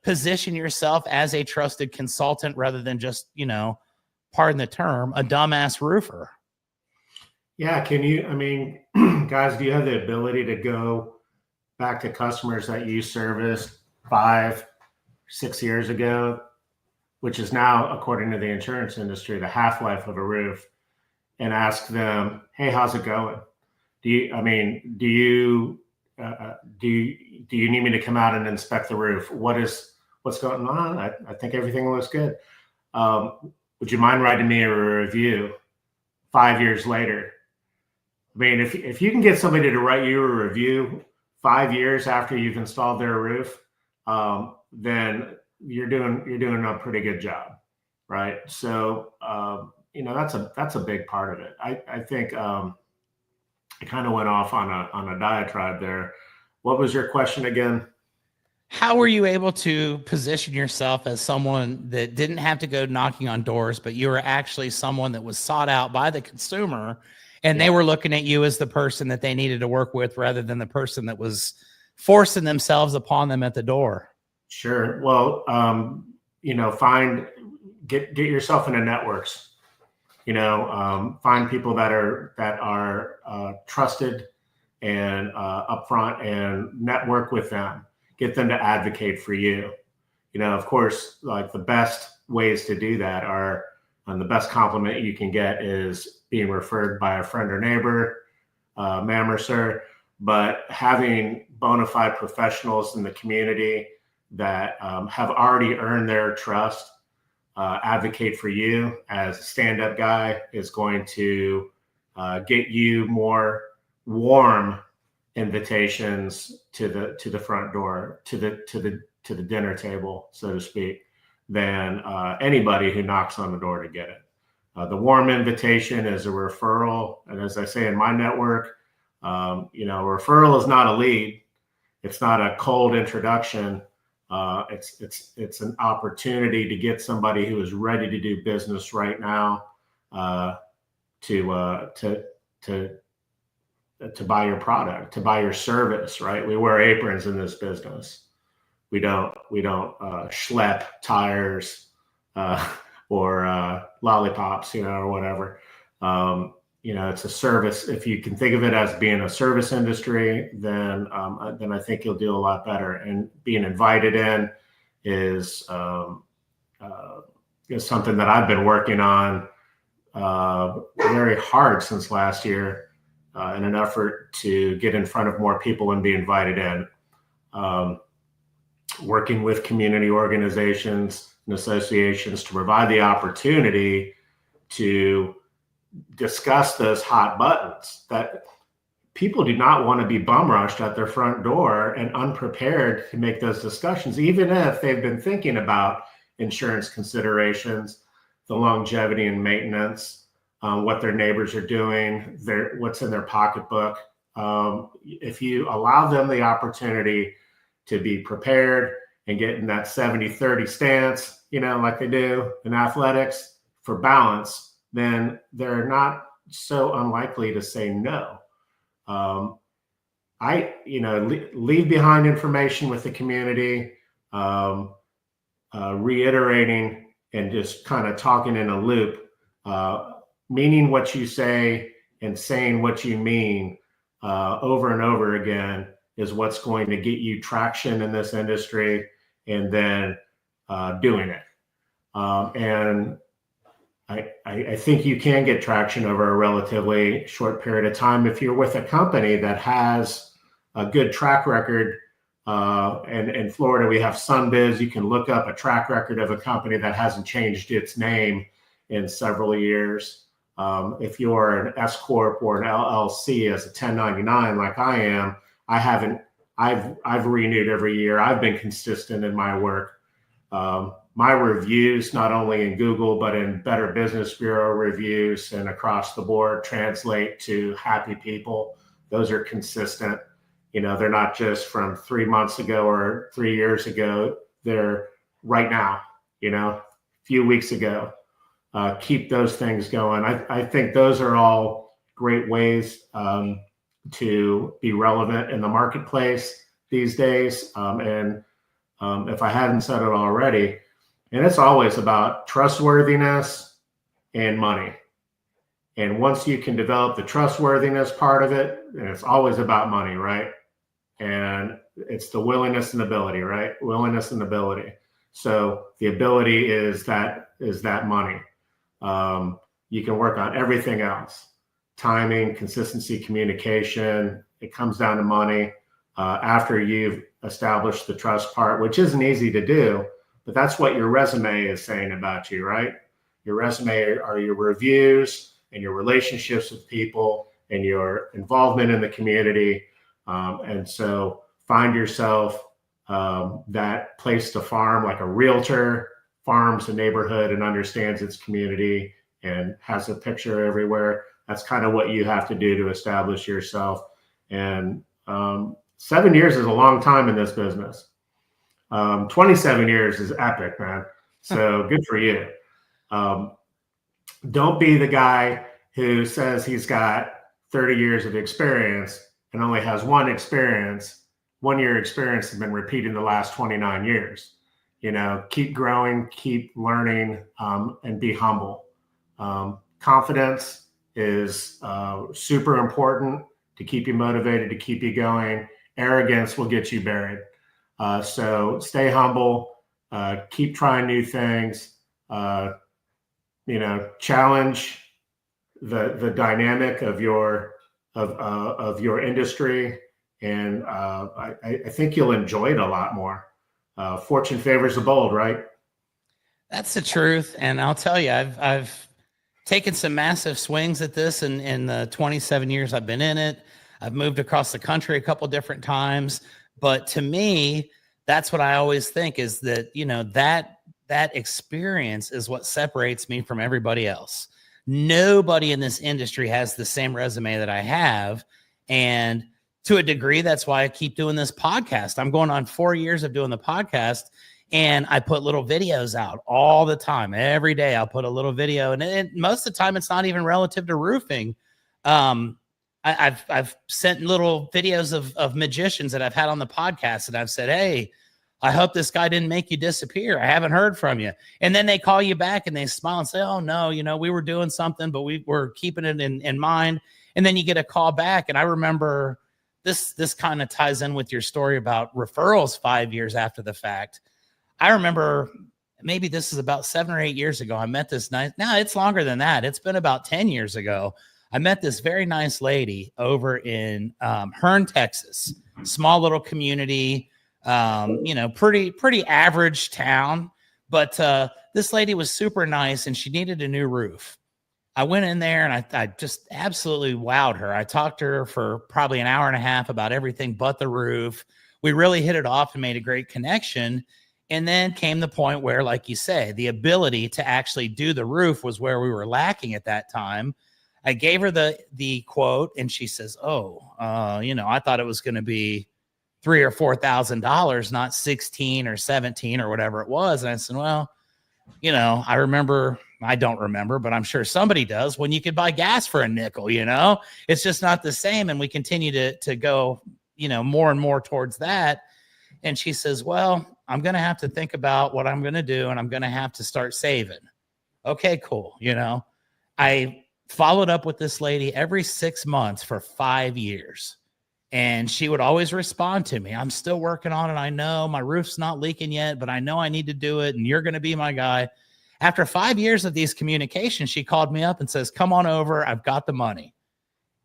A: position yourself as a trusted consultant rather than just, pardon the term, a dumbass roofer.
B: Yeah. Guys, do you have the ability to go back to customers that you serviced 5, 6 years ago, which is now, according to the insurance industry, the half-life of a roof, and ask them, hey, how's it going? do you, I mean, do you, do you need me to come out and inspect the roof? What's going on? I think everything looks good. Would you mind writing me a review 5 years later? I mean, if you can get somebody to write you a review 5 years after you've installed their roof, then you're doing a pretty good job, right? So that's a big part of it. I think I kind of went off on a diatribe there. What was your question again?
A: How were you able to position yourself as someone that didn't have to go knocking on doors, but you were actually someone that was sought out by the consumer, and they were looking at you as the person that they needed to work with rather than the person that was forcing themselves upon them at the door?
B: Sure. Well, get yourself into networks. Find people that are trusted and upfront, and network with them. Get them to advocate for you. Of course, like the best ways to do that are, and the best compliment you can get is being referred by a friend or neighbor, ma'am or sir. But having bona fide professionals in the community that have already earned their trust, advocate for you as a stand-up guy, is going to get you more warm invitations to the front door, to the dinner table, so to speak, than anybody who knocks on the door to get it. The warm invitation is a referral, and as I say in my network, a referral is not a lead. It's not a cold introduction. It's an opportunity to get somebody who is ready to do business right now to buy your product, to buy your service, right? We wear aprons in this business. We don't schlep tires or lollipops, or whatever. It's a service. If you can think of it as being a service industry, then I think you'll do a lot better. And being invited in is something that I've been working on very hard since last year, in an effort to get in front of more people and be invited in. Working with community organizations and associations to provide the opportunity to discuss those hot buttons that people do not want to be bum rushed at their front door and unprepared to make those discussions, even if they've been thinking about insurance considerations, the longevity and maintenance, what their neighbors are doing, what's in their pocketbook. If you allow them the opportunity to be prepared and get in that 70-30 stance, like they do in athletics for balance, then they're not so unlikely to say no. Leave behind information with the community, reiterating and just kind of talking in a loop, meaning what you say and saying what you mean over and over again is what's going to get you traction in this industry, and then doing it. And I think you can get traction over a relatively short period of time if you're with a company that has a good track record. And in Florida, we have SunBiz. You can look up a track record of a company that hasn't changed its name in several years. If you're an S Corp or an LLC as a 1099, like I am, I've renewed every year. I've been consistent in my work. My reviews, not only in Google, but in Better Business Bureau reviews and across the board, translate to happy people. Those are consistent. They're not just from 3 months ago or 3 years ago. They're right now, a few weeks ago. Keep those things going. I think those are all great ways to be relevant in the marketplace these days. And if I hadn't said it already, and it's always about trustworthiness and money. And once you can develop the trustworthiness part of it, and it's always about money, right? And it's the willingness and ability, right? Willingness and ability. So the ability is that money. You can work on everything else. timing, consistency, communication. It comes down to money after you've established the trust part, which isn't easy to do, but that's what your resume is saying about you, right? Your resume are your reviews and your relationships with people and your involvement in the community. And so find yourself that place to farm, like a realtor farms a neighborhood and understands its community and has a picture everywhere. That's kind of what you have to do to establish yourself. And 7 years is a long time in this business. 27 years is epic, man. So good for you. Don't be the guy who says he's got 30 years of experience and only has one year experience has been repeating the last 29 years. Keep growing, keep learning, and be humble. Confidence is super important to keep you motivated, to keep you going. Arrogance will get you buried. So stay humble, keep trying new things, challenge the dynamic of your industry. And I think you'll enjoy it a lot more. Fortune favors the bold, right?
A: That's the truth. And I'll tell you, I've taken some massive swings at this in the 27 years I've been in it. I've moved across the country a couple different times. But to me, that's what I always think is that, that experience is what separates me from everybody else. Nobody in this industry has the same resume that I have. And to a degree, that's why I keep doing this podcast. I'm going on 4 years of doing the podcast, and I put little videos out all the time. Every day I'll put a little video, and most of the time it's not even relative to roofing. I've sent little videos of magicians that I've had on the podcast, and I've said, hey, I hope this guy didn't make you disappear. I haven't heard from you. And then they call you back and they smile and say, oh, no, we were doing something, but we were keeping it in mind. And then you get a call back. And I remember this kind of ties in with your story about referrals 5 years after the fact. I remember maybe this is about 7 or 8 years ago. I met this no, it's longer than that. It's been about 10 years ago. I met this very nice lady over in Hearn, Texas, small little community, pretty average town. But this lady was super nice and she needed a new roof. I went in there and I just absolutely wowed her. I talked to her for probably an hour and a half about everything but the roof. We really hit it off and made a great connection. And then came the point where, like you say, the ability to actually do the roof was where we were lacking at that time. I gave her the quote and she says, I thought it was going to be $3,000 or $4,000, not 16 or 17 or whatever it was. And I said, well, I don't remember, but I'm sure somebody does when you could buy gas for a nickel, it's just not the same. And we continue to go, more and more towards that. And she says, well, I'm going to have to think about what I'm going to do. And I'm going to have to start saving. Okay, cool. I followed up with this lady every 6 months for 5 years. And she would always respond to me. I'm still working on it. I know my roof's not leaking yet, but I know I need to do it. And you're going to be my guy. After 5 years of these communications, she called me up and says, come on over. I've got the money.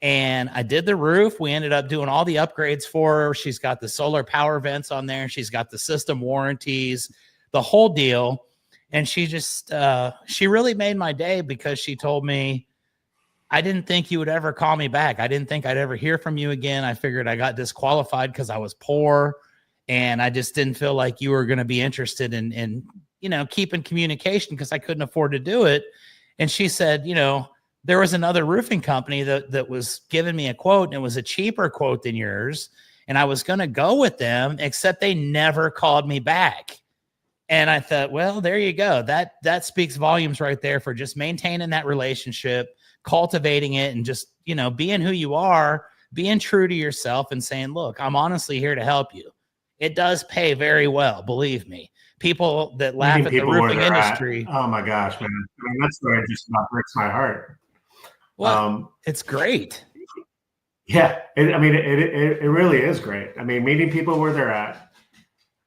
A: And I did the roof. We ended up doing all the upgrades for her. She's got the solar power vents on there. She's got the system warranties, the whole deal. And she just, she really made my day because she told me, I didn't think you would ever call me back. I didn't think I'd ever hear from you again. I figured I got disqualified because I was poor. And I just didn't feel like you were going to be interested in keeping communication because I couldn't afford to do it. And she said, there was another roofing company that was giving me a quote, and it was a cheaper quote than yours. And I was going to go with them, except they never called me back. And I thought, well, there you go. That speaks volumes right there for just maintaining that relationship, cultivating it, and just, being who you are, being true to yourself and saying, look, I'm honestly here to help you. It does pay very well. Believe me. People that laugh at the roofing industry.
B: Oh my gosh, man. That story just about breaks my heart.
A: Well, it's great.
B: Yeah. It really is great. Meeting people where they're at,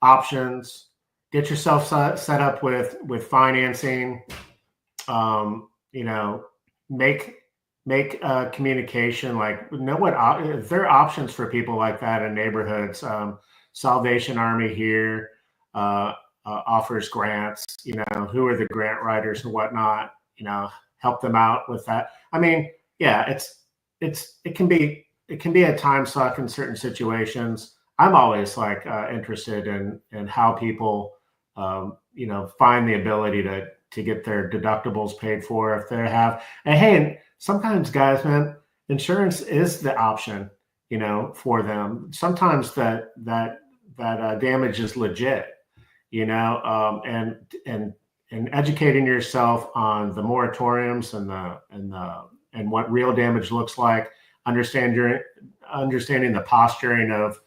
B: options, get yourself set up with financing, make make communication, like know what if there are options for people like that in neighborhoods. Salvation Army here offers grants, who are the grant writers and whatnot, help them out with that. I mean, yeah, it can be a time suck in certain situations. I'm always like interested in how people find the ability to get their deductibles paid for if they have. And hey, sometimes guys, man, insurance is the option, for them. Sometimes that damage is legit, and educating yourself on the moratoriums and what real damage looks like, understanding the posturing of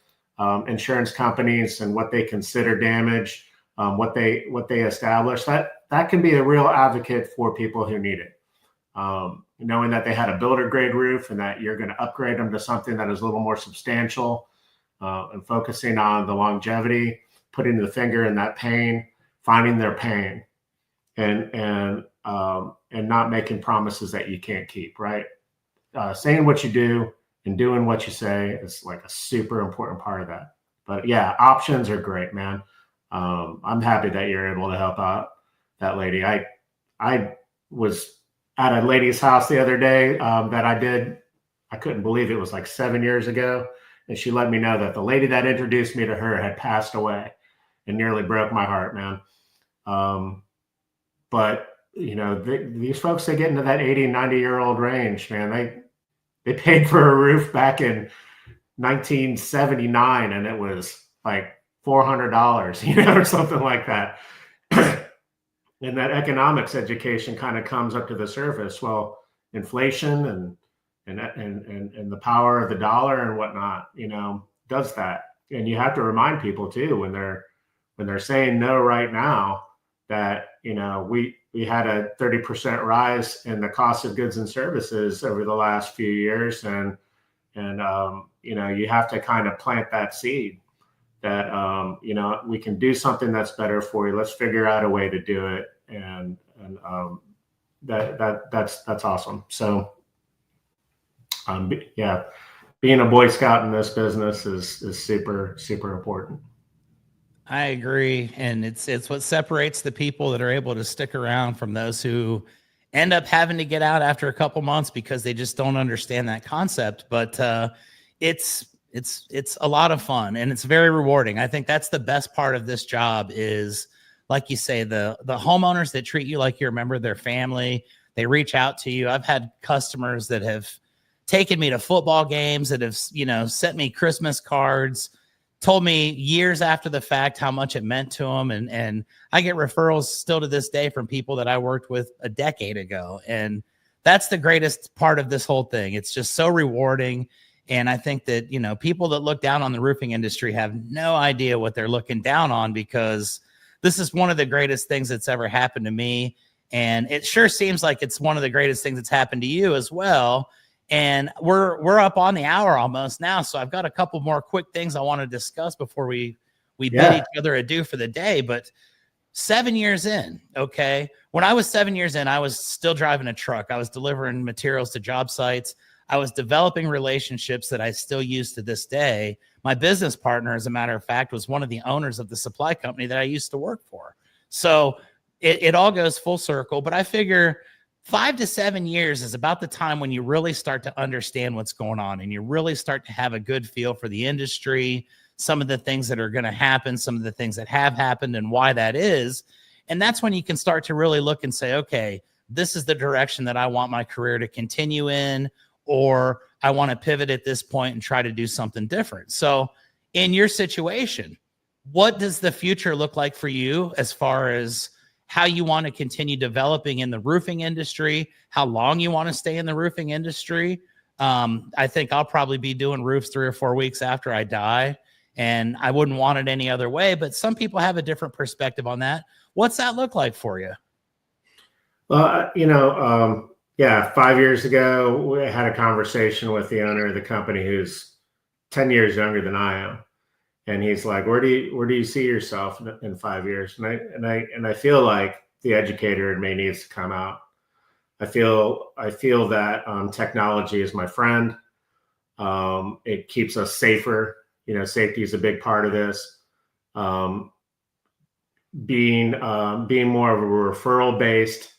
B: insurance companies and what they consider damage, what they establish, that can be a real advocate for people who need it. Knowing that they had a builder grade roof and that you're going to upgrade them to something that is a little more substantial, and focusing on the longevity, putting the finger in that pain, finding their pain, and not making promises that you can't keep, right? Saying what you do and doing what you say is like a super important part of that. But yeah, options are great, man. I'm happy that you're able to help out that lady. I was at a lady's house the other day that I couldn't believe it was like 7 years ago. And she let me know that the lady that introduced me to her had passed away, and nearly broke my heart, man. But these folks, they get into that 80, 90-year-old range, man. They paid for a roof back in 1979, and it was like $400, or something like that. And that economics education kind of comes up to the surface. Well, inflation and the power of the dollar and whatnot, does that. And you have to remind people too, when they're saying no right now, that we had a 30% rise in the cost of goods and services over the last few years, and you have to kind of plant that seed that we can do something that's better for you. Let's figure out a way to do it, and that's awesome. So yeah, being a Boy Scout in this business is super, super important.
A: I agree. And it's what separates the people that are able to stick around from those who end up having to get out after a couple months because they just don't understand that concept. But it's a lot of fun, and it's very rewarding. I think that's the best part of this job is, like you say, the homeowners that treat you like you're a member of their family. They reach out to you. I've had customers that have taken me to football games, that have, sent me Christmas cards, told me years after the fact how much it meant to them. And I get referrals still to this day from people that I worked with a decade ago. And that's the greatest part of this whole thing. It's just so rewarding. And I think that, people that look down on the roofing industry have no idea what they're looking down on, because this is one of the greatest things that's ever happened to me. And it sure seems like it's one of the greatest things that's happened to you as well. And we're up on the hour almost now. So I've got a couple more quick things I want to discuss before we bid each other adieu for the day. But 7 years in, okay. When I was 7 years in, I was still driving a truck. I was delivering materials to job sites. I was developing relationships that I still use to this day. My business partner, as a matter of fact, was one of the owners of the supply company that I used to work for. So it all goes full circle. But I figure 5 to 7 years is about the time when you really start to understand what's going on, and you really start to have a good feel for the industry, some of the things that are going to happen, some of the things that have happened, and why that is. And that's when you can start to really look and say, okay, this is the direction that I want my career to continue in, or I want to pivot at this point and try to do something different. So in your situation, what does the future look like for you as far as how you want to continue developing in the roofing industry, how long you want to stay in the roofing industry? I think I'll probably be doing roofs 3 or 4 weeks after I die, and I wouldn't want it any other way. But some people have a different perspective on that. What's that look like for you?
B: Well, 5 years ago, we had a conversation with the owner of the company who's 10 years younger than I am. And he's like, where do you see yourself in 5 years? And I feel like the educator in me needs to come out. I feel that technology is my friend. It keeps us safer. Safety is a big part of this. Being more of a referral based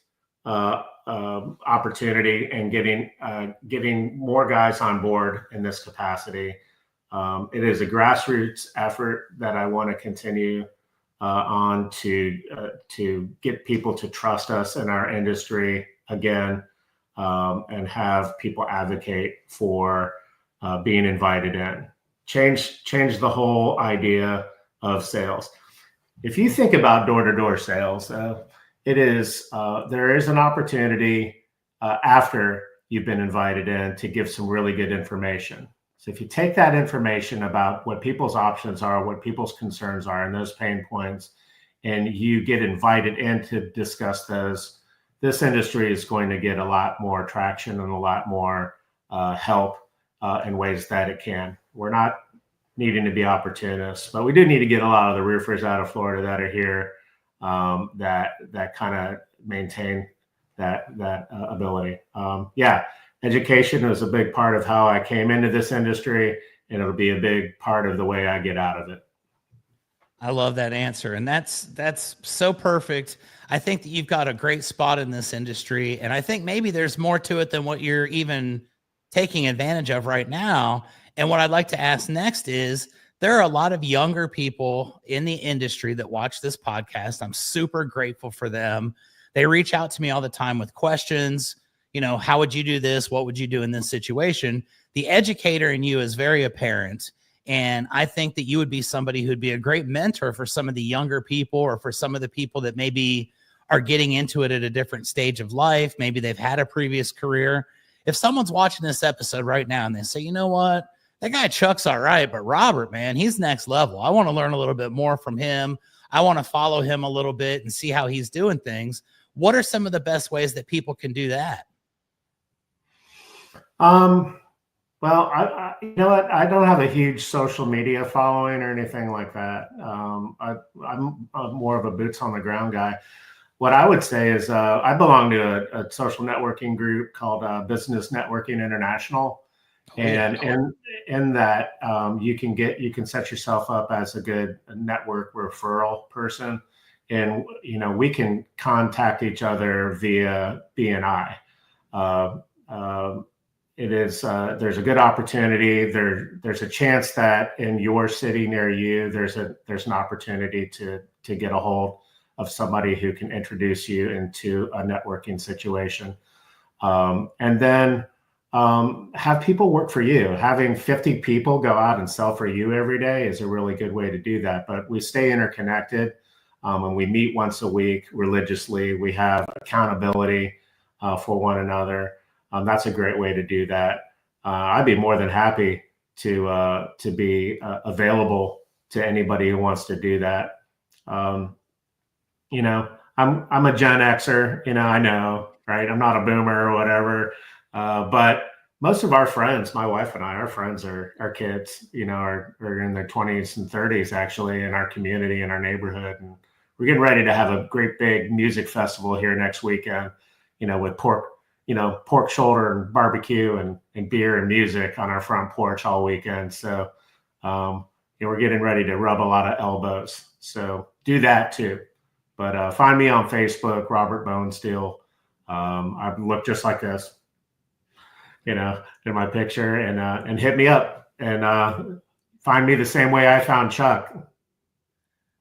B: opportunity and getting more guys on board in this capacity. It is a grassroots effort that I want to continue on to get people to trust us in our industry again, and have people advocate for being invited in. Change the whole idea of sales. If you think about door-to-door sales, there is an opportunity after you've been invited in to give some really good information. So if you take that information about what people's options are, what people's concerns are, and those pain points, and you get invited in to discuss those, this industry is going to get a lot more traction and a lot more help in ways that it can. We're not needing to be opportunists, but we do need to get a lot of the roofers out of Florida that are here that kind of maintain that ability. Education is a big part of how I came into this industry, and it'll be a big part of the way I get out of it.
A: I love that answer. And that's so perfect. I think that you've got a great spot in this industry. And I think maybe there's more to it than what you're even taking advantage of right now. And what I'd like to ask next is, there are a lot of younger people in the industry that watch this podcast. I'm super grateful for them. They reach out to me all the time with questions. How would you do this? What would you do in this situation? The educator in you is very apparent. And I think that you would be somebody who'd be a great mentor for some of the younger people, or for some of the people that maybe are getting into it at a different stage of life. Maybe they've had a previous career. If someone's watching this episode right now and they say, you know what, that guy Chuck's all right, but Robert, man, he's next level. I want to learn a little bit more from him. I want to follow him a little bit and see how he's doing things. What are some of the best ways that people can do that?
B: Well, I you know what? I don't have a huge social media following or anything like that. I'm more of a boots on the ground guy. What I would say is I belong to a social networking group called Business Networking International. And in that, you can set yourself up as a good network referral person. And, we can contact each other via BNI. There's a good opportunity. There's a chance that in your city near you, there's an opportunity to get a hold of somebody who can introduce you into a networking situation. And then have people work for you. Having 50 people go out and sell for you every day is a really good way to do that. But we stay interconnected, and we meet once a week religiously. We have accountability for one another. That's a great way to do that. I'd be more than happy to be available to anybody who wants to do that. I'm a Gen Xer. I know, right? I'm not a boomer or whatever. But most of our friends, my wife and I, our friends are kids, are in their 20s and 30s actually in our community, in our neighborhood. And we're getting ready to have a great big music festival here next weekend, with pork shoulder and barbecue and beer and music on our front porch all weekend. So, we're getting ready to rub a lot of elbows. So do that too. But find me on Facebook, Robert Bonesteel. I look just like this, in my picture, and hit me up and find me the same way I found Chuck.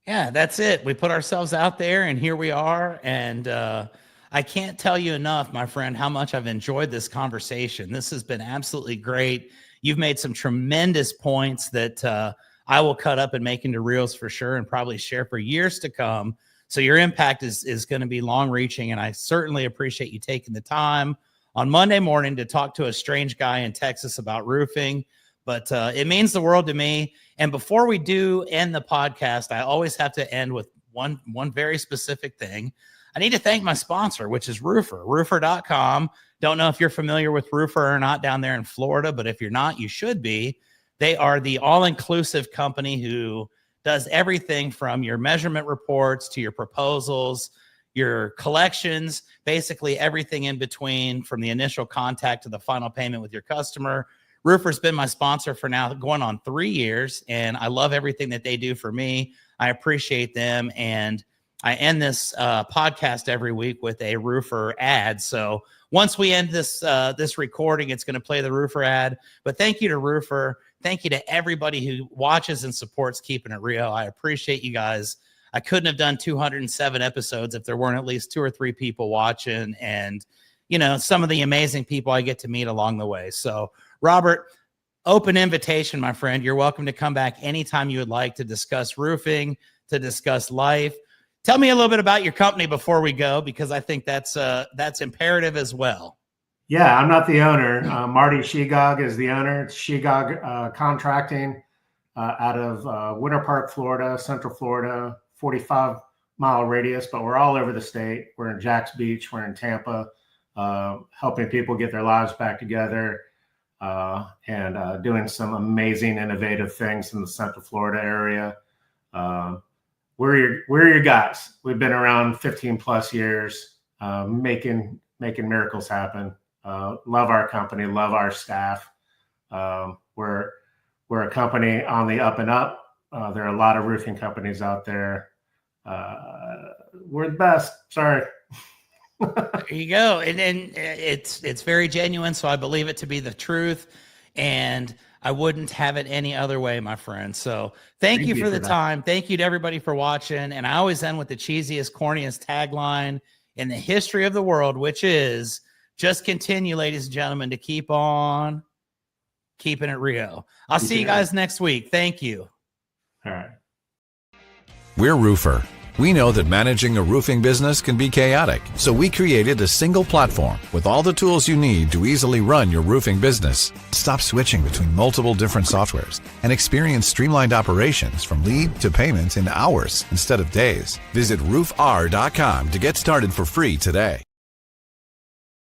A: Yeah, that's it. We put ourselves out there and here we are. And I can't tell you enough, my friend, how much I've enjoyed this conversation. This has been absolutely great. You've made some tremendous points that I will cut up and make into reels for sure, and probably share for years to come. So your impact is going to be long reaching. And I certainly appreciate you taking the time on Monday morning to talk to a strange guy in Texas about roofing. But it means the world to me. And before we do end the podcast, I always have to end with one very specific thing. I need to thank my sponsor, which is roofer.com. Don't know if you're familiar with Roofer or not down there in Florida, but if you're not, you should be. They are the all-inclusive company who does everything from your measurement reports to your proposals, your collections, basically everything in between from the initial contact to the final payment with your customer. Roofer's been my sponsor for now going on 3 years, and I love everything that they do for me. I appreciate them, and I end this podcast every week with a roofer ad. So once we end this recording, it's going to play the roofer ad. But thank you to Roofer. Thank you to everybody who watches and supports Keepin It Rio. I appreciate you guys. I couldn't have done 207 episodes if there weren't at least 2 or 3 people watching, and some of the amazing people I get to meet along the way. So Robert, open invitation, my friend. You're welcome to come back anytime you would like to discuss roofing, to discuss life. Tell me a little bit about your company before we go, because I think that's imperative as well.
B: Yeah, I'm not the owner. Marty Shegog is the owner. It's Shegog Contracting out of Winter Park, Florida, Central Florida, 45-mile radius, but we're all over the state. We're in Jacks Beach. We're in Tampa, helping people get their lives back together and doing some amazing, innovative things in the Central Florida area. We're your guys. We've been around 15 plus years, making miracles happen. Love our company, love our staff. We're a company on the up and up. There are a lot of roofing companies out there. We're the best. Sorry.
A: There you go. And it's very genuine, so I believe it to be the truth. And I wouldn't have it any other way, my friend. So thank you for the time. Thank you to everybody for watching. And I always end with the cheesiest, corniest tagline in the history of the world, which is just continue, ladies and gentlemen, to keep on keeping it real. I'll see you guys next week. Thank you.
B: All right.
C: We're Roofer. We know that managing a roofing business can be chaotic, so we created a single platform with all the tools you need to easily run your roofing business. Stop switching between multiple different softwares and experience streamlined operations from lead to payment in hours instead of days. Visit roofr.com to get started for free today.